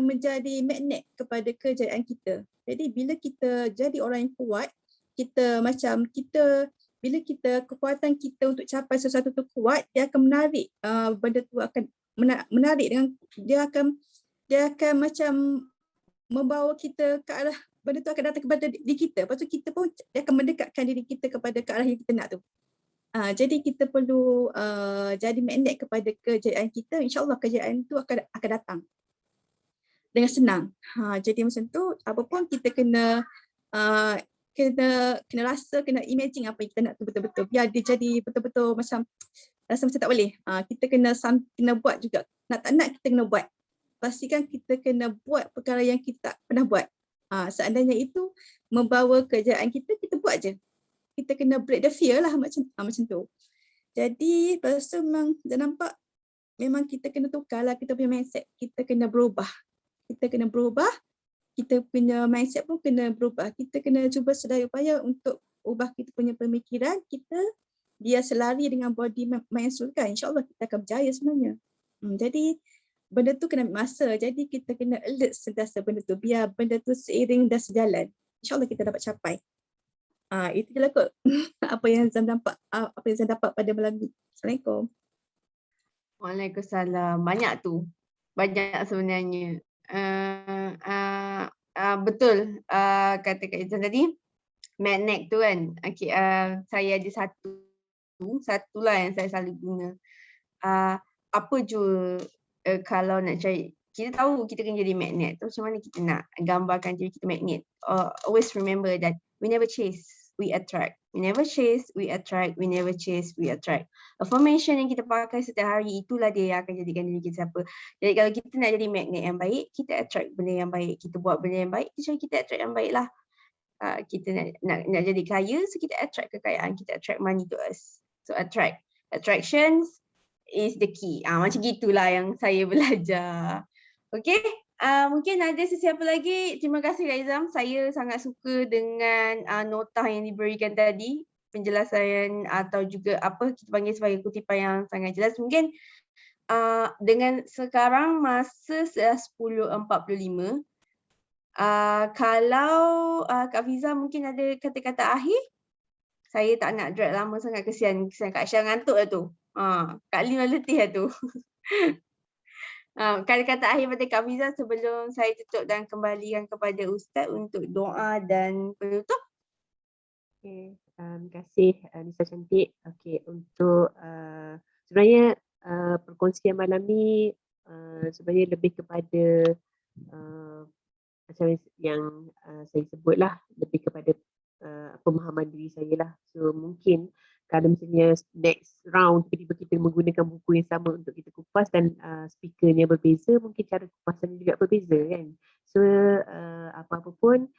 S5: menjadi magnet kepada kejayaan kita. Jadi bila kita jadi orang yang kuat, bila kekuatan kita untuk capai sesuatu tu kuat, dia akan menarik benda tu akan menarik dengan dia akan macam membawa kita ke arah benda tu akan datang kepada diri kita. Lepas tu kita pun dia akan mendekatkan diri kita kepada ke arah yang kita nak tu. Jadi kita perlu jadi magnet kepada kejayaan kita. InsyaAllah kejayaan tu akan datang dengan senang. Jadi macam tu, apapun kita kena rasa, kena imagine apa yang kita nak tu betul-betul. Biar dia jadi betul-betul macam rasa macam tak boleh. Kita kena buat juga. Nak tak nak kita kena buat. Pastikan kita kena buat perkara yang kita tak pernah buat. Seandainya itu membawa kejayaan kita, kita buat je. Kita kena break the fear lah macam tu. Jadi lepas tu memang dah nampak memang kita kena tukarlah kita punya mindset. Kita kena berubah. Kita punya mindset pun kena berubah. Kita kena cuba sedaya upaya untuk ubah kita punya pemikiran kita dia selari dengan body mind soul kan. InsyaAllah kita akan berjaya sebenarnya. Jadi benda tu kena ambil masa. Jadi kita kena alert sentiasa benda tu. Biar benda tu seiring dan sejalan. InsyaAllah kita dapat capai. Itu je lah kot. Apa yang Zam dapat pada malam ni. Assalamualaikum.
S1: Waalaikumsalam. Banyak tu. Banyak sebenarnya. Betul kata Kak Izan tadi. Magnet tu kan. Okay, saya ada satu lah yang saya selalu guna. Apa jua kalau nak cari, kita tahu kita kena jadi magnet tu, macam mana kita nak gambarkan diri kita magnet. Always remember that we never chase, we attract. We never chase, we attract. We never chase, we attract. Affirmation yang kita pakai setiap hari, itulah dia yang akan jadikan diri kita siapa. Jadi kalau kita nak jadi magnet yang baik, kita attract benda yang baik. Kita buat benda yang baik, kita attract yang baik lah. Kita nak jadi kaya, so kita attract kekayaan, kita attract money to us. So attractions is the key. Macam gitulah yang saya belajar. Okay. Mungkin ada sesiapa lagi. Terima kasih Kak Izam. Saya sangat suka dengan nota yang diberikan tadi. Penjelasan atau juga apa kita panggil sebagai kutipan yang sangat jelas. Mungkin dengan sekarang masa 10.45. Kalau Kak Fiza mungkin ada kata-kata akhir. Saya tak nak drag lama sangat, kesian Kak Aisyah ngantuk lah tu. Kak Lin dah letih lah tu. Kata-kata akhir pada Kak Fiza sebelum saya tutup dan kembalikan kepada Ustaz untuk doa dan penutup.
S2: Okay, terima kasih Nisa cantik. Okay, untuk sebenarnya perkongsian malam ni sebenarnya lebih kepada macam yang saya sebutlah, lebih kepada pemahaman diri saya lah. So mungkin kalau misalnya next round tiba-tiba kita menggunakan buku yang sama untuk kita kupas dan speakernya berbeza, mungkin cara kupasannya juga berbeza kan. So apa-apa pun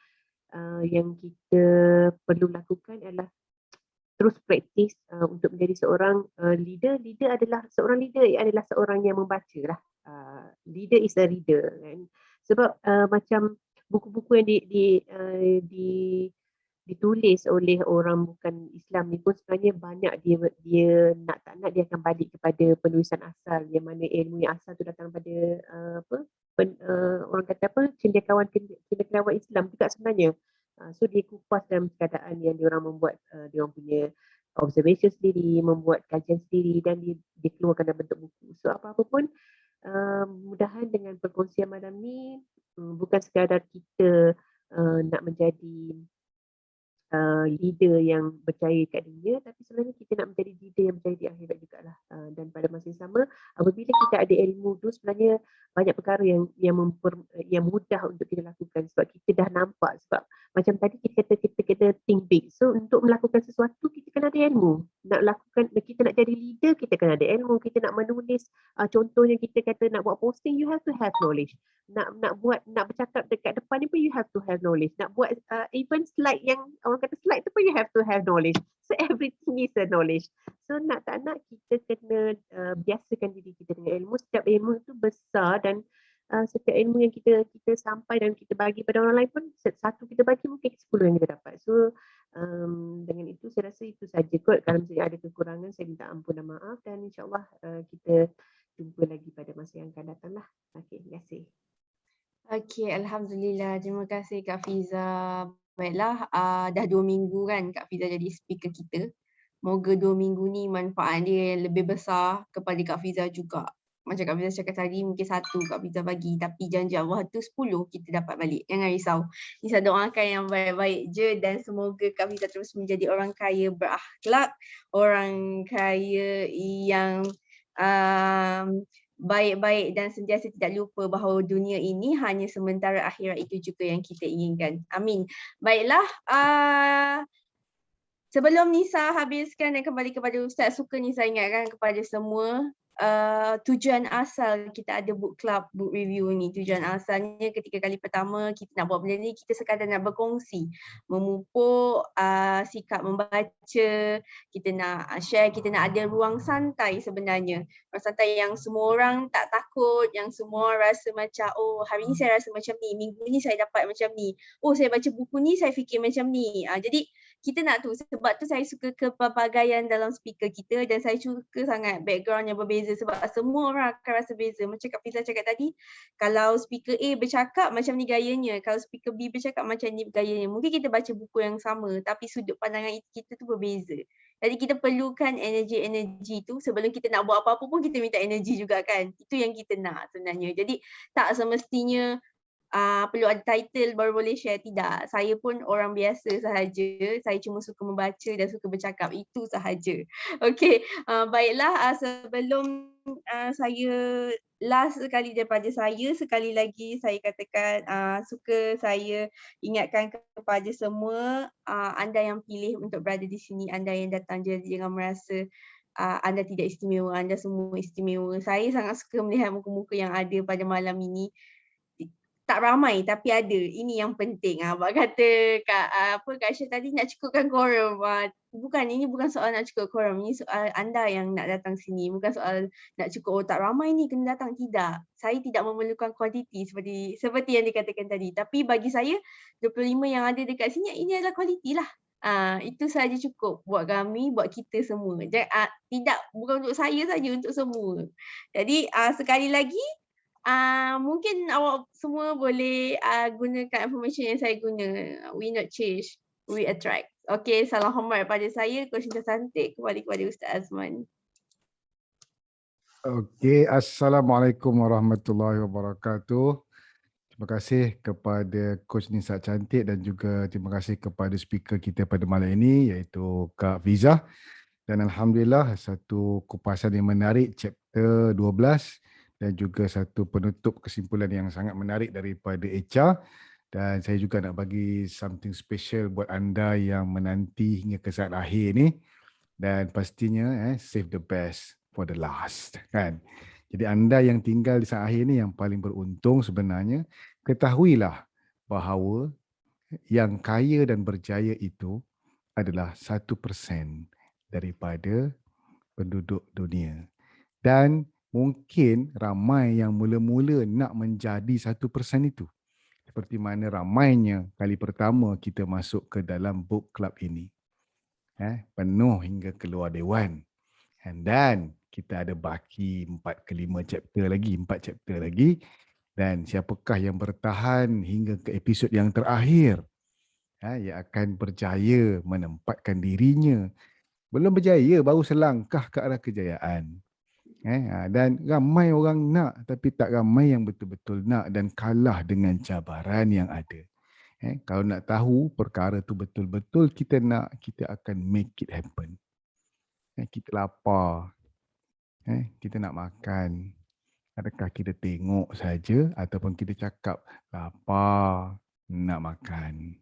S2: yang kita perlu lakukan adalah terus praktis untuk menjadi seorang leader. Seorang leader adalah seorang yang membaca lah. Leader is a reader kan. Sebab macam buku-buku yang ditulis oleh orang bukan Islam ni pun sebenarnya banyak dia nak tak nak dia akan balik kepada penulisan asal, yang mana ilmu yang asal tu datang pada orang kata apa, cendekiawan Islam juga sebenarnya. So dia kupas dalam keadaan yang diorang membuat diorang punya observation sendiri, membuat kajian sendiri dan dia keluarkan dalam bentuk buku. So apa-apa pun mudahan dengan perkongsian malam ni bukan sekadar kita nak menjadi leader yang berjaya kat dunia, tapi sebenarnya kita nak menjadi leader yang berjaya di akhirat jugalah. Dan pada masa yang sama, apabila kita ada ilmu tu, sebenarnya banyak perkara yang mudah untuk kita lakukan sebab kita dah nampak. Sebab macam tadi kita kena think big. So untuk melakukan sesuatu kita kena ada ilmu. Kita nak jadi leader, kita kena ada ilmu. Kita nak menulis, contohnya kita kata nak buat posting, you have to have knowledge. Nak bercakap dekat depan ni pun you have to have knowledge. Nak buat even slide yang orang kata slide tu pun you have to have knowledge. So everything is a knowledge. So nak tak nak kita kena biasakan diri kita dengan ilmu. Setiap ilmu tu besar dan setiap ilmu yang kita sampai dan kita bagi pada orang lain pun, satu kita bagi mungkin 10 yang kita dapat. So dengan itu saya rasa itu saja kot. Kalau misalnya ada kekurangan saya minta ampun dan maaf, dan insyaAllah kita jumpa lagi pada masa yang akan datang lah. Okay, terima kasih.
S1: Okay, Alhamdulillah. Terima kasih Kak Fiza. Baiklah, dah 2 minggu kan Kak Fiza jadi speaker kita. Moga 2 minggu ni manfaat dia lebih besar kepada Kak Fiza juga. Macam Kak Fiza cakap tadi, mungkin 1 Kak Fiza bagi, tapi janji Allah tu 10 kita dapat balik. Jangan risau. Nisa doakan yang baik-baik je dan semoga Kak Fiza terus menjadi orang kaya berakhlak, orang kaya yang baik-baik dan sentiasa tidak lupa bahawa dunia ini hanya sementara, akhirat itu juga yang kita inginkan. Amin. Baiklah, sebelum Nisa habiskan dan kembali kepada Ustaz, suka Nisa ingatkan kepada semua, tujuan asal kita ada book club, book review ni, tujuan asalnya ketika kali pertama kita nak buat benda ni, kita sekadar nak berkongsi, memupuk sikap membaca, kita nak share, kita nak ada ruang santai sebenarnya. Ruang santai yang semua orang tak takut, yang semua rasa macam, oh hari ni saya rasa macam ni, minggu ni saya dapat macam ni, oh saya baca buku ni saya fikir macam ni. Jadi kita nak tu, sebab tu saya suka kepelbagaian dalam speaker kita dan saya suka sangat background yang berbeza sebab semua orang akan rasa beza. Macam Kak Fiza cakap tadi, kalau speaker A bercakap macam ni gayanya, kalau speaker B bercakap macam ni gayanya. Mungkin kita baca buku yang sama tapi sudut pandangan kita tu berbeza. Jadi kita perlukan energi-energi tu. Sebelum kita nak buat apa-apa pun kita minta energi juga kan. Itu yang kita nak sebenarnya. Jadi tak semestinya perlu ada title baru boleh share, tidak. Saya pun orang biasa sahaja. Saya cuma suka membaca dan suka bercakap, itu sahaja. Okey, baiklah, sebelum saya last sekali daripada saya, sekali lagi saya katakan suka saya ingatkan kepada semua anda yang pilih untuk berada di sini, anda yang datang, jangan merasa anda tidak istimewa, anda semua istimewa. Saya sangat suka melihat muka-muka yang ada pada malam ini. Tak ramai tapi ada. Ini yang penting. Abang kata Kak Syah tadi nak cukupkan quorum. Ini bukan soal nak cukup quorum. Ini soal anda yang nak datang sini. Bukan soal nak cukup, tak ramai ni kena datang. Tidak. Saya tidak memerlukan kuantiti seperti yang dikatakan tadi. Tapi bagi saya 25 yang ada dekat sini, ini adalah kualiti lah. Itu sahaja cukup buat kami, buat kita semua. Tidak, bukan untuk saya saja, untuk semua. Jadi sekali lagi, mungkin awak semua boleh gunakan information yang saya guna. We not change, we attract. Okay, salam hormat pada saya, Coach Nisa Cantik, kembali kepada Ustaz Azman.
S3: Okay, Assalamualaikum warahmatullahi wabarakatuh. Terima kasih kepada Coach Nisa Cantik dan juga terima kasih kepada speaker kita pada malam ini iaitu Kak Fiza. Dan Alhamdulillah satu kupasan yang menarik chapter 12 dan juga satu penutup kesimpulan yang sangat menarik daripada HR. Dan saya juga nak bagi something special buat anda yang menanti hingga ke saat akhir ni. Dan pastinya save the best for the last, kan. Jadi anda yang tinggal di saat akhir ni yang paling beruntung sebenarnya, ketahuilah bahawa yang kaya dan berjaya itu adalah 1% daripada penduduk dunia. Dan mungkin ramai yang mula-mula nak menjadi 1% itu. Seperti mana ramainya kali pertama kita masuk ke dalam book club ini. Penuh hingga keluar dewan. And then kita ada baki 4 ke 5 chapter lagi, 4 chapter lagi. Dan siapakah yang bertahan hingga ke episod yang terakhir? Yang akan berjaya menempatkan dirinya. Belum berjaya, baru selangkah ke arah kejayaan. Dan ramai orang nak, tapi tak ramai yang betul-betul nak dan kalah dengan cabaran yang ada. Kalau nak tahu perkara tu betul-betul kita nak, kita akan make it happen. Kita lapar, kita nak makan. Adakah kita tengok saja ataupun kita cakap lapar, nak makan?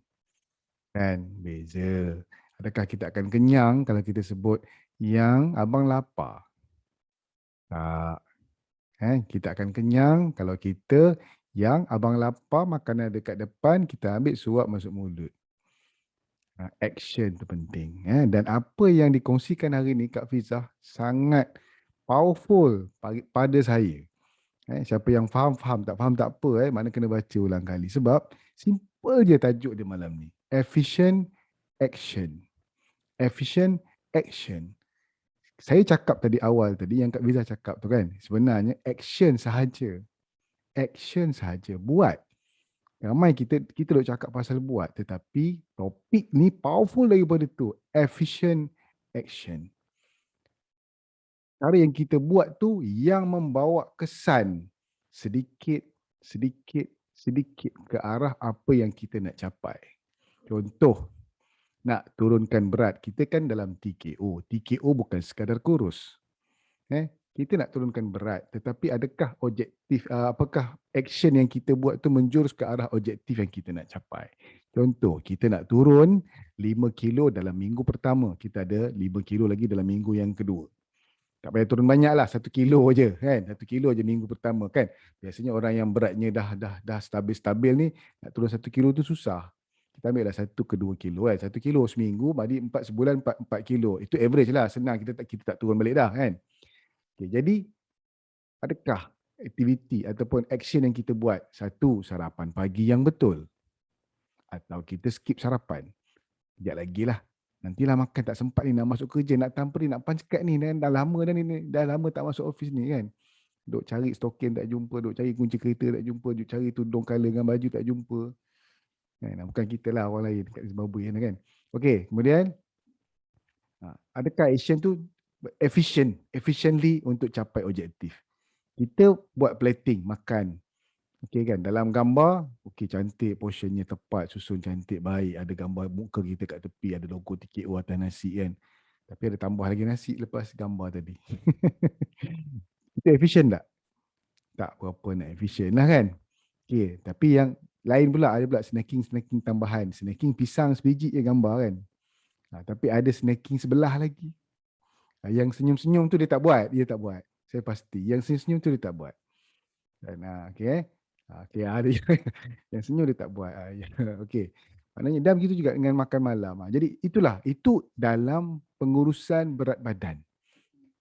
S3: Kan beza. Adakah kita akan kenyang kalau kita sebut yang abang lapar? Tak. Kita akan kenyang kalau kita yang abang lapar, makanan dekat depan, kita ambil suap masuk mulut. Action tu penting. Dan apa yang dikongsikan hari ni Kak Fizah sangat powerful pada saya. Siapa yang faham, tak faham tak apa. Mana kena baca ulang kali. Sebab simple je tajuk dia malam ni. Efficient action. Efficient action. Saya cakap tadi awal tadi yang Kak Fizah cakap tu kan. Sebenarnya action sahaja. Action sahaja. Buat. Ramai kita duk cakap pasal buat. Tetapi topik ni powerful daripada tu. Efficient action. Cara yang kita buat tu yang membawa kesan sedikit ke arah apa yang kita nak capai. Contoh, nak turunkan berat. Kita kan dalam TKO. TKO bukan sekadar kurus. Kita nak turunkan berat. Tetapi adakah objektif, apakah action yang kita buat tu menjurus ke arah objektif yang kita nak capai. Contoh, kita nak turun 5 kilo dalam minggu pertama. Kita ada 5 kilo lagi dalam minggu yang kedua. Tak payah turun banyak lah, 1 kilo je kan. 1 kilo je minggu pertama kan. Biasanya orang yang beratnya dah stabil-stabil ni, nak turun 1 kilo tu susah. Kita ambil lah 1 ke 2 kilo kan. 1 kilo seminggu, bagi 4 sebulan 4 kilo. Itu average lah, senang kita tak turun balik dah kan. Okay, jadi adakah aktiviti ataupun action yang kita buat? 1, sarapan pagi yang betul. Atau kita skip sarapan. Sekejap lagi lah. Nantilah makan, tak sempat ni nak masuk kerja, nak tamperi, nak punch card ni. Dah lama dah ni, dah lama tak masuk office ni kan. Duk cari stokin tak jumpa, duk cari kunci kereta tak jumpa, duk cari tudung color dengan baju tak jumpa. Bukan kita lah, orang lain kat Zimbabwe kan. Okey, kemudian adakah action tu efficiently untuk capai objektif? Kita buat plating, makan. Okey kan, dalam gambar, okey cantik, portionnya tepat, susun cantik, baik. Ada gambar muka kita kat tepi, ada logo TKO atas nasi kan. Tapi ada tambah lagi nasi lepas gambar tadi. Itu efficient tak? Tak berapa nak efficient lah kan. Okey, tapi yang lain pula, ada pula snacking tambahan. Snacking pisang sebiji je gambar kan. Tapi ada snacking sebelah lagi. Yang senyum-senyum tu dia tak buat. Saya pasti. Yang senyum-senyum tu dia tak buat. Dan okey. Okey, ada yang senyum dia tak buat. Okey. Maknanya dan begitu juga dengan makan malam. Jadi itu dalam pengurusan berat badan.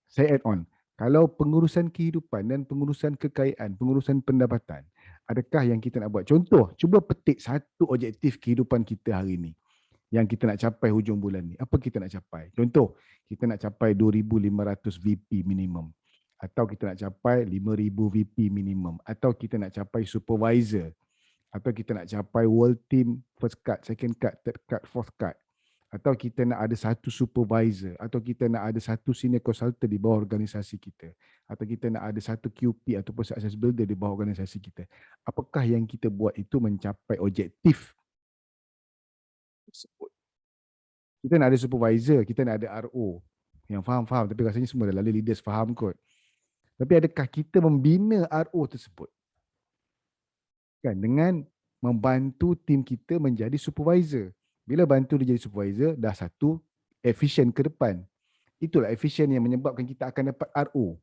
S3: Saya add on. Kalau pengurusan kehidupan dan pengurusan kekayaan, pengurusan pendapatan, adakah yang kita nak buat? Contoh, cuba petik satu objektif kehidupan kita hari ni yang kita nak capai hujung bulan ni. Apa kita nak capai? Contoh, kita nak capai 2,500 VP minimum. Atau kita nak capai 5,000 VP minimum. Atau kita nak capai supervisor. Atau kita nak capai world team first card, second card, third card, fourth card. Atau kita nak ada satu supervisor. Atau kita nak ada satu senior consultant di bawah organisasi kita. Atau kita nak ada satu QP ataupun success builder di bawah organisasi kita. Apakah yang kita buat itu mencapai objektif tersebut? Kita nak ada supervisor, kita nak ada RO yang faham-faham. Tapi rasanya semua dah lalu leaders faham kot. Tapi adakah kita membina RO tersebut? Kan, dengan membantu tim kita menjadi supervisor. Bila bantu dia jadi supervisor, dah satu efisien ke depan. Itulah efisien yang menyebabkan kita akan dapat RO.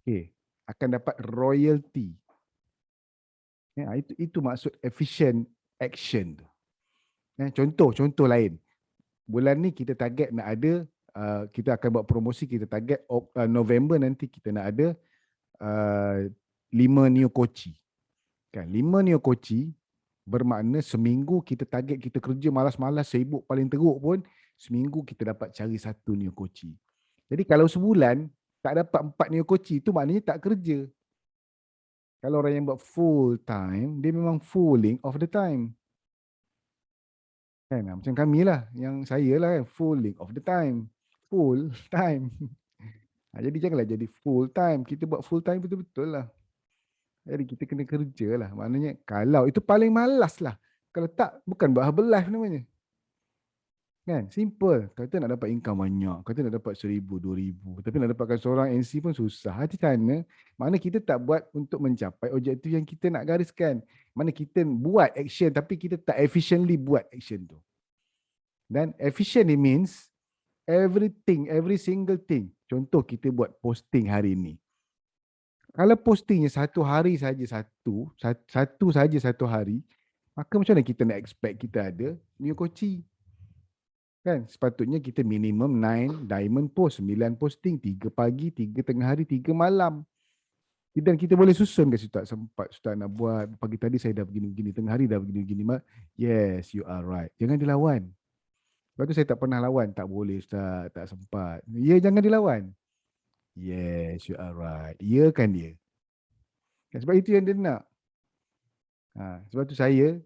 S3: Okay. Akan dapat royalty. Ya, itu maksud efficient action tu. Ya, contoh lain. Bulan ni kita target nak ada, kita akan buat promosi, kita target November nanti kita nak ada 5 new koci. Kan, 5 new koci bermakna seminggu kita target, kita kerja malas-malas, sibuk paling teruk pun, seminggu kita dapat cari 1 new koci. Jadi kalau sebulan tak dapat 4 new koci, itu maknanya tak kerja. Kalau orang yang buat full time, dia memang fulling of the time. Kan, macam kami lah, yang saya lah kan, fulling of the time. Full time. Jadi janganlah jadi full time. Kita buat full time betul-betul lah. Jadi kita kena kerja lah. Maknanya kalau itu paling malas lah. Kalau tak, bukan buat Herbalife namanya. Kan, simple. Kata nak dapat income banyak. Kata nak dapat 1,000, 2,000. Tapi nak dapatkan seorang MC pun susah. Macam mana? Mana kita tak buat untuk mencapai objektif yang kita nak gariskan. Mana kita buat action tapi kita tak efficiently buat action tu. Dan efficient it means everything, every single thing. Contoh kita buat posting hari ini. Kalau postingnya satu hari saja satu saja satu hari, maka macam mana kita nak expect kita ada new koci? Kan, sepatutnya kita minimum 9 diamond post, 9 posting, 3 pagi, 3 tengah hari, 3 malam. Dan kita boleh susun ke Ustaz, sempat Ustaz nak buat, pagi tadi saya dah begini-begini, tengah hari dah begini-begini. Yes, you are right. Jangan dilawan. Sebab tu saya tak pernah lawan. Tak boleh Ustaz, tak sempat. Ya, jangan dilawan. Yes, you are right. Ya kan dia. Sebab itu yang dia nak. Sebab tu saya,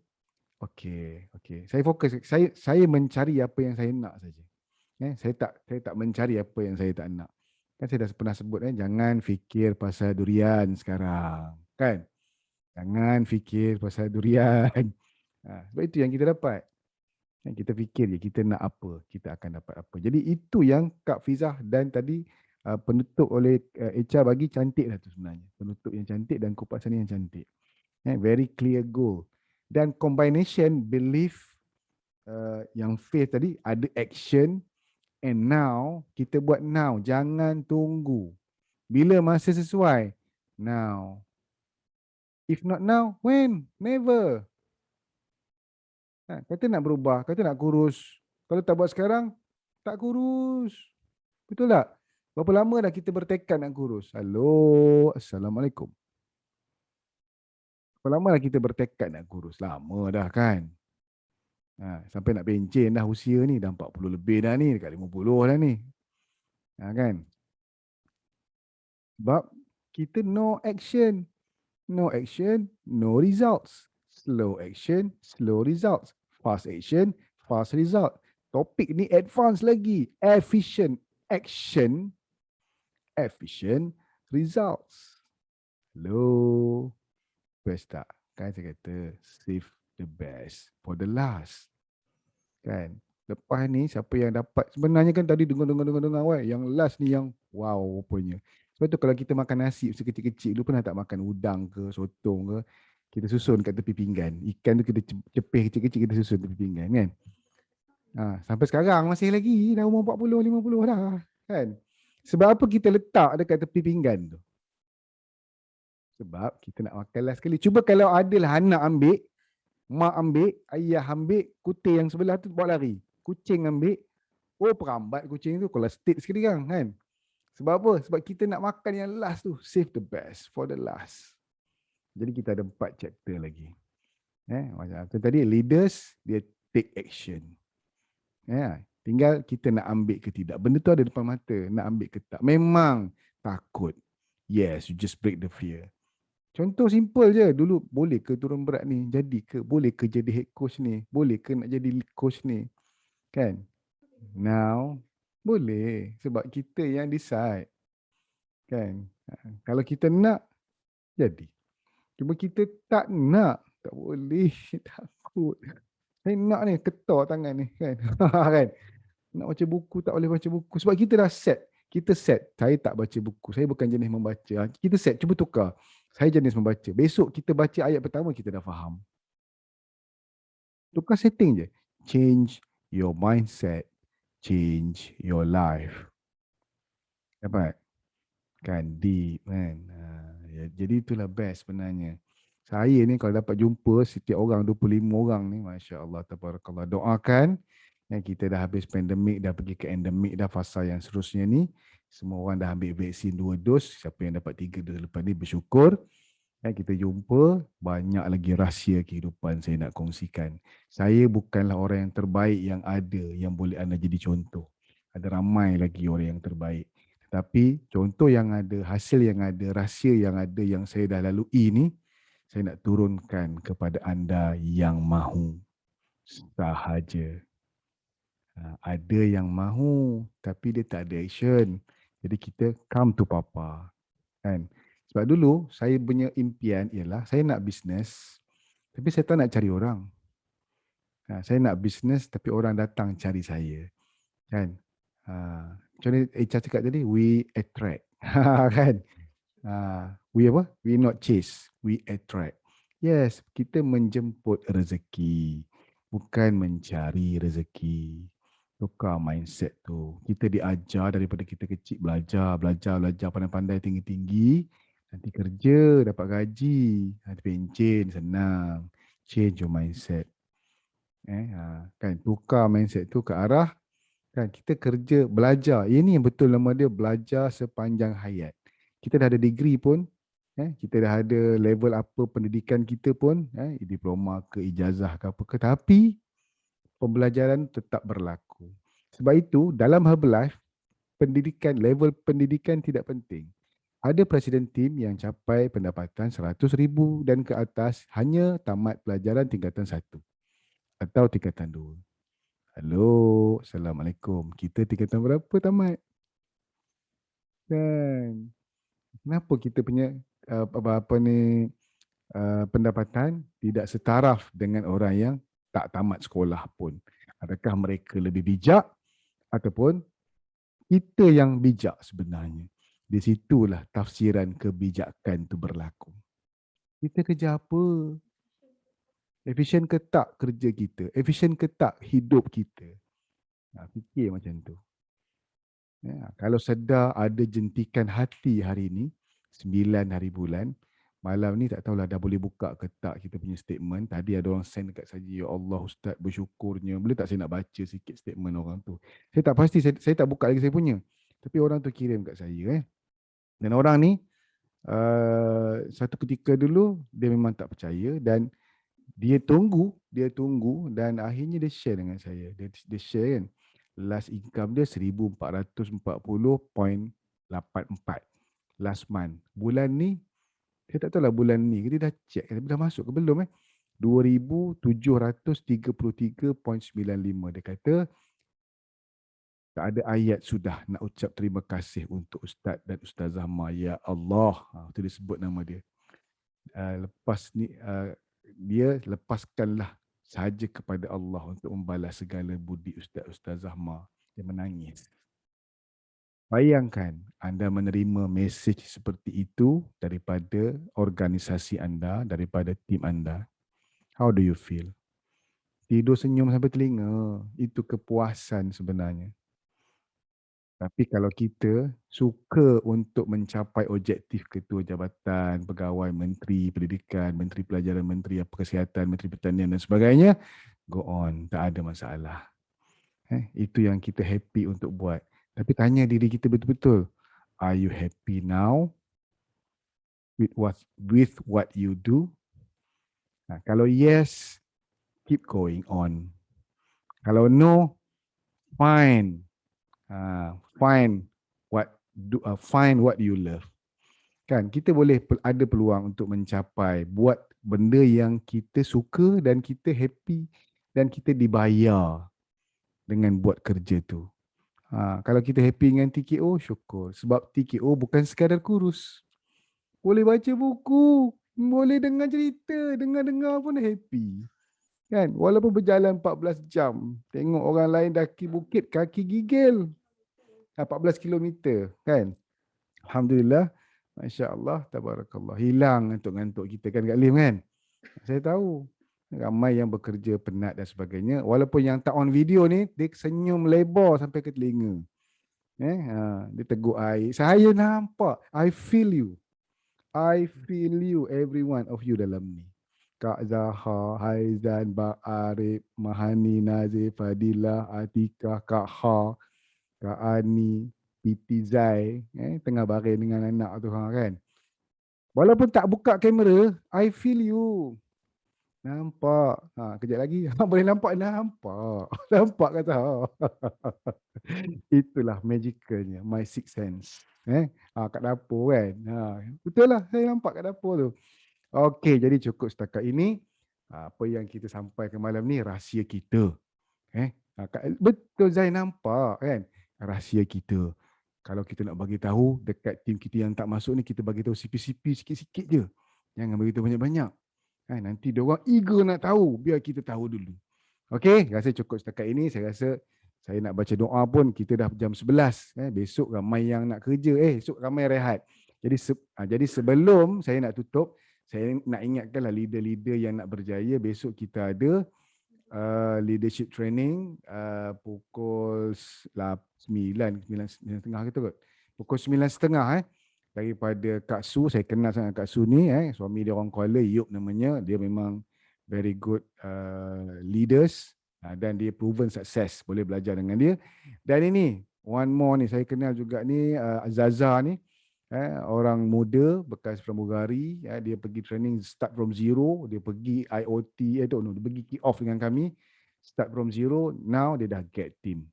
S3: okey. Saya fokus, saya mencari apa yang saya nak saja. Saya tak mencari apa yang saya tak nak. Kan saya dah pernah sebut, jangan fikir pasal durian sekarang. Kan? Jangan fikir pasal durian. Sebab itu yang kita dapat. Kita fikir je, kita nak apa, kita akan dapat apa. Jadi itu yang Kak Fizah dan tadi penutup oleh HR bagi cantik lah tu sebenarnya. Penutup yang cantik dan kupasan yang cantik. Very clear goal. Dan combination belief yang faith tadi, ada action and now, kita buat now. Jangan tunggu. Bila masa sesuai? Now. If not now, when? Never. Kata nak berubah, kata nak kurus. Kalau tak buat sekarang, tak kurus. Betul tak? Berapa lama dah kita bertekad nak kurus? Halo, Assalamualaikum. Berapa lama dah kita bertekad nak kurus? Lama dah kan? Sampai nak pencen dah usia ni. Dah 40 lebih dah ni. Dekat 50 dah ni. Kan? Sebab kita no action. No action, no results. Slow action, slow results. Fast action, fast result. Topik ni advance lagi. Efficient action, efficient results. Hello. Best tak? Kan saya kata save the best for the last. Kan? Lepas ni siapa yang dapat, sebenarnya kan tadi dengar yang last ni yang wow rupanya. Sebab tu kalau kita makan nasi sekecil-kecil dulu, pernah tak makan udang ke sotong ke, kita susun kat tepi pinggan. Ikan tu kita cepih kecil-kecil, kita susun tepi pinggan kan. Sampai sekarang masih lagi, dah umur 40, 50 dah kan. Sebab apa kita letak dekat tepi pinggan tu? Sebab kita nak makan last sekali. Cuba kalau adalah anak ambil, mak ambil, ayah ambil, kutil yang sebelah tu bawa lari. Kucing ambil, perambat kucing tu, kalau state sekali kan. Sebab apa? Sebab kita nak makan yang last tu. Save the best for the last. Jadi kita ada 4 chapter lagi. Macam tu tadi, leaders, dia take action. Tinggal kita nak ambil ke tidak. Benda tu ada depan mata, nak ambil ke tak. Memang takut. Yes, you just break the fear. Contoh simple je. Dulu, boleh ke turun berat ni? Jadi ke? Boleh ke jadi head coach ni? Boleh ke nak jadi lead coach ni? Kan? Now, boleh. Sebab kita yang decide. Kan? Kalau kita nak, jadi. Cuma kita tak nak. Tak boleh. Takut. Saya nak ni, ketar tangan ni. Kan? Kan? Nak baca buku, tak boleh baca buku. Sebab kita dah set. Kita set, saya tak baca buku, saya bukan jenis membaca. Kita set, cuba tukar. Saya jenis membaca. Besok kita baca ayat pertama, kita dah faham. Tukar setting je. Change your mindset, change your life. Dapat? Kan deep kan. Jadi itulah best sebenarnya. Saya ni kalau dapat jumpa setiap orang 25 orang ni, masya-Allah tabarakallah, doakan yang kita dah habis pandemik, dah pergi ke endemik dah, fasa yang seterusnya ni, semua orang dah ambil vaksin 2 dos, siapa yang dapat 3 dos lepas ni bersyukur. Kita jumpa, banyak lagi rahsia kehidupan saya nak kongsikan. Saya bukanlah orang yang terbaik yang ada yang boleh anda jadi contoh. Ada ramai lagi orang yang terbaik. Tapi contoh yang ada, hasil yang ada, rahsia yang ada yang saya dah lalui ni, saya nak turunkan kepada anda yang mahu sahaja. Ada yang mahu tapi dia tak ada action. Jadi kita come to Papa. Kan? Sebab dulu saya punya impian ialah saya nak bisnes tapi saya tak nak cari orang. Saya nak bisnes tapi orang datang cari saya. Kan? Macam ni Echa cakap tadi, we attract. Kan? We apa? We not chase, we attract. Yes, kita menjemput rezeki, bukan mencari rezeki. Tukar mindset tu. Kita diajar daripada kita kecil, belajar, pandai-pandai, tinggi-tinggi. Nanti kerja, dapat gaji, nanti pencen, senang. Change your mindset. Kan, tukar mindset tu ke arah, kan, kita kerja, belajar. Ini yang betul nama dia, belajar sepanjang hayat. Kita dah ada degree pun, kita dah ada level apa pendidikan kita pun, diploma ke ijazah ke apa ke, tapi pembelajaran tetap berlaku. Sebab itu dalam Herbalife, pendidikan, level pendidikan tidak penting. Ada presiden tim yang capai pendapatan 100,000 dan ke atas hanya tamat pelajaran tingkatan 1 atau tingkatan 2. Halo, Assalamualaikum. Kita tingkatan berapa tamat? Kan? Kenapa kita punya pendapatan tidak setaraf dengan orang yang tak tamat sekolah pun? Adakah mereka lebih bijak ataupun kita yang bijak sebenarnya? Di situlah tafsiran kebijakan itu berlaku. Kita kerja apa? Efisien ke tak kerja kita? Efisien ke tak hidup kita? Fikir macam tu. Kalau sedar ada jentikan hati hari ni, 9 hari bulan, malam ni tak tahulah dah boleh buka ke tak kita punya statement. Tadi ada orang send dekat saya, ya Allah Ustaz bersyukurnya. Boleh tak saya nak baca sikit statement orang tu? Saya tak pasti, saya tak buka lagi saya punya. Tapi orang tu kirim kat saya. Dan orang ni, satu ketika dulu, dia memang tak percaya dan dia tunggu dan akhirnya dia share dengan saya. Dia share kan, last income dia 1440.84 last month. Bulan ni, saya tak tahu lah bulan ni, dia dah check, tapi dah masuk ke belum 2733.95. Dia kata, tak ada ayat sudah nak ucap terima kasih untuk Ustaz dan Ustazah Ma. Ya Allah. Itu dia sebut nama dia. Lepas ni, dia lepaskanlah sahaja kepada Allah untuk membalas segala budi Ustaz Ustazah Ma. Dia menangis. Bayangkan anda menerima mesej seperti itu daripada organisasi anda, daripada tim anda. How do you feel? Tidur senyum sampai telinga. Itu kepuasan sebenarnya. Tapi kalau kita suka untuk mencapai objektif ketua jabatan, pegawai, menteri pendidikan, menteri pelajaran, menteri kesihatan, menteri pertanian dan sebagainya, go on, tak ada masalah. Itu yang kita happy untuk buat. Tapi tanya diri kita betul-betul, are you happy now with what you do? Kalau yes, keep going on. Kalau no, fine. Find what you love. Kan, kita boleh ada peluang untuk mencapai, buat benda yang kita suka dan kita happy dan kita dibayar dengan buat kerja tu. Kalau kita happy dengan TKO, syukur. Sebab TKO bukan sekadar kurus. Boleh baca buku, boleh dengar cerita, dengar-dengar pun happy. Kan, walaupun berjalan 14 jam, tengok orang lain daki bukit, kaki gigil. 14 kilometer kan. Alhamdulillah, Masya Allah, Tabarakallah. Hilang ngantuk-ngantuk kita kan Kak Lim kan. Saya tahu ramai yang bekerja penat dan sebagainya. Walaupun yang tak on video ni, dia senyum lebar sampai ke telinga. Dia tegur air. Saya nampak. I feel you. I feel you, every one of you dalam ni. Kak Zaha, Haizan, Bak Arif, Mahani, Nazif, Fadilah, Atikah, Kak Ha, Kak Ani, Titi Zai, tengah baring dengan anak tu kan. Walaupun tak buka kamera, I feel you. Nampak. Kejap lagi. Boleh nampak? Nampak. Nampak kata. Itulah magicalnya. My sixth sense. Kat dapur kan. Betul lah. Saya nampak kat dapur tu. Okey, jadi cukup setakat ini. Apa yang kita sampaikan malam ni, rahsia kita. Betul Zai nampak kan. Rahsia kita. Kalau kita nak bagi tahu dekat tim kita yang tak masuk ni, kita bagi tahu sipi-sipi sikit-sikit je. Jangan bagi tahu banyak-banyak. Nanti dia orang eager nak tahu, biar kita tahu dulu. Okey, rasa cukup setakat ini. Saya rasa saya nak baca doa pun kita dah jam 11. Besok ramai yang nak kerja. Esok ramai rehat. Jadi sebelum saya nak tutup, saya nak ingatkanlah leader-leader yang nak berjaya. Besok kita ada leadership training pukul 9.30 kita kot. Pukul 9.30 daripada Kak Su. Saya kenal sangat Kak Su ni, suami dia orang Kuala, Yop namanya. Dia memang very good leaders dan dia proven success. Boleh belajar dengan dia. Dan ini one more ni, saya kenal juga ni Zaza ni, orang muda bekas pramugari. Dia pergi training start from zero. Dia pergi IoT, dia pergi kick off dengan kami, start from zero. Now dia dah get team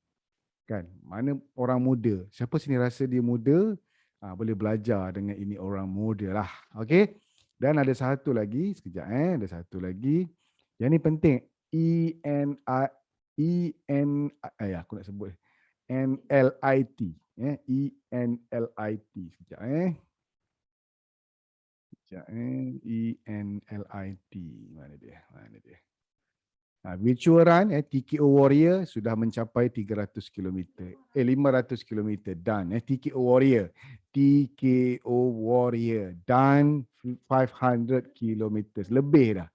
S3: kan. Mana orang muda, siapa sini rasa dia muda, boleh belajar dengan ini orang muda lah. Okey. Dan ada satu lagi, sekejap ada satu lagi. Yang ni penting. Aku nak sebut NLIT. ENLIT. Sekejap Sekejap ENLIT. Mana dia? Virtual Run, TKO Warrior sudah mencapai 300 km. 500 km done. TKO Warrior. TKO Warrior done 500 km. Lebih dah.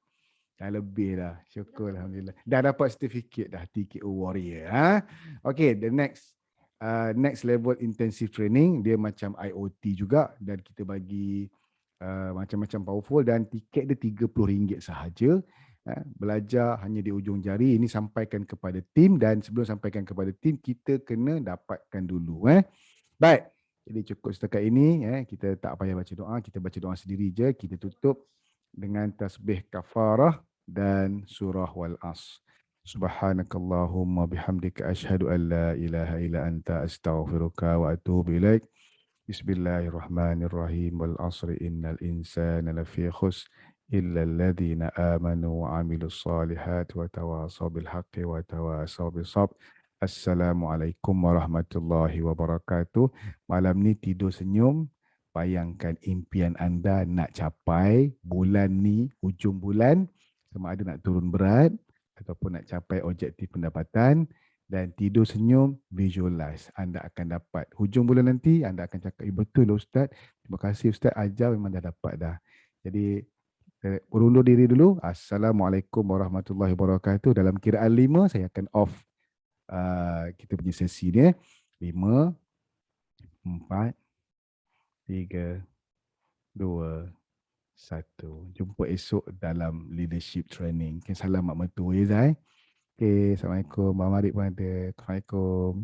S3: Lebih dah. Syukur Alhamdulillah. Dah dapat sertifikat dah TKO Warrior. Okay, the next level intensive training, dia macam IoT juga dan kita bagi macam-macam powerful dan tiket dia RM30 sahaja. Belajar hanya di ujung jari. Ini sampaikan kepada tim dan sebelum sampaikan kepada tim, kita kena dapatkan dulu. Baik, jadi cukup setakat ini. Kita tak payah baca doa, kita baca doa sendiri je. Kita tutup dengan tasbih kafarah dan surah wal as. Subhanakallahumma bihamdika asyhadu an la ilaha illa anta astaghfiruka wa atubu ilaik. Bismillahirrahmanirrahim. Wal asri innal insana lafi khusr illa alladhina amanu wa amilus solihat wa tawasaw bil haqqi wa tawasaw bis sabr. Assalamualaikum warahmatullahi wabarakatuh. Malam ni tidur senyum. Bayangkan impian anda nak capai bulan ni, hujung bulan, sama ada nak turun berat ataupun nak capai objektif pendapatan, dan tidur senyum, visualize. Anda akan dapat. Hujung bulan nanti, anda akan cakap, betul Ustaz. Terima kasih Ustaz, ajar memang dah dapat dah. Jadi, berundur diri dulu. Assalamualaikum warahmatullahi wabarakatuh. Dalam kiraan 5, saya akan off kita punya sesi ni. 5, 4, 3, 2, 1. Jumpa esok dalam leadership training. Salam mak mentua Zai. Assalamualaikum. Mak Marik pun ada. Assalamualaikum.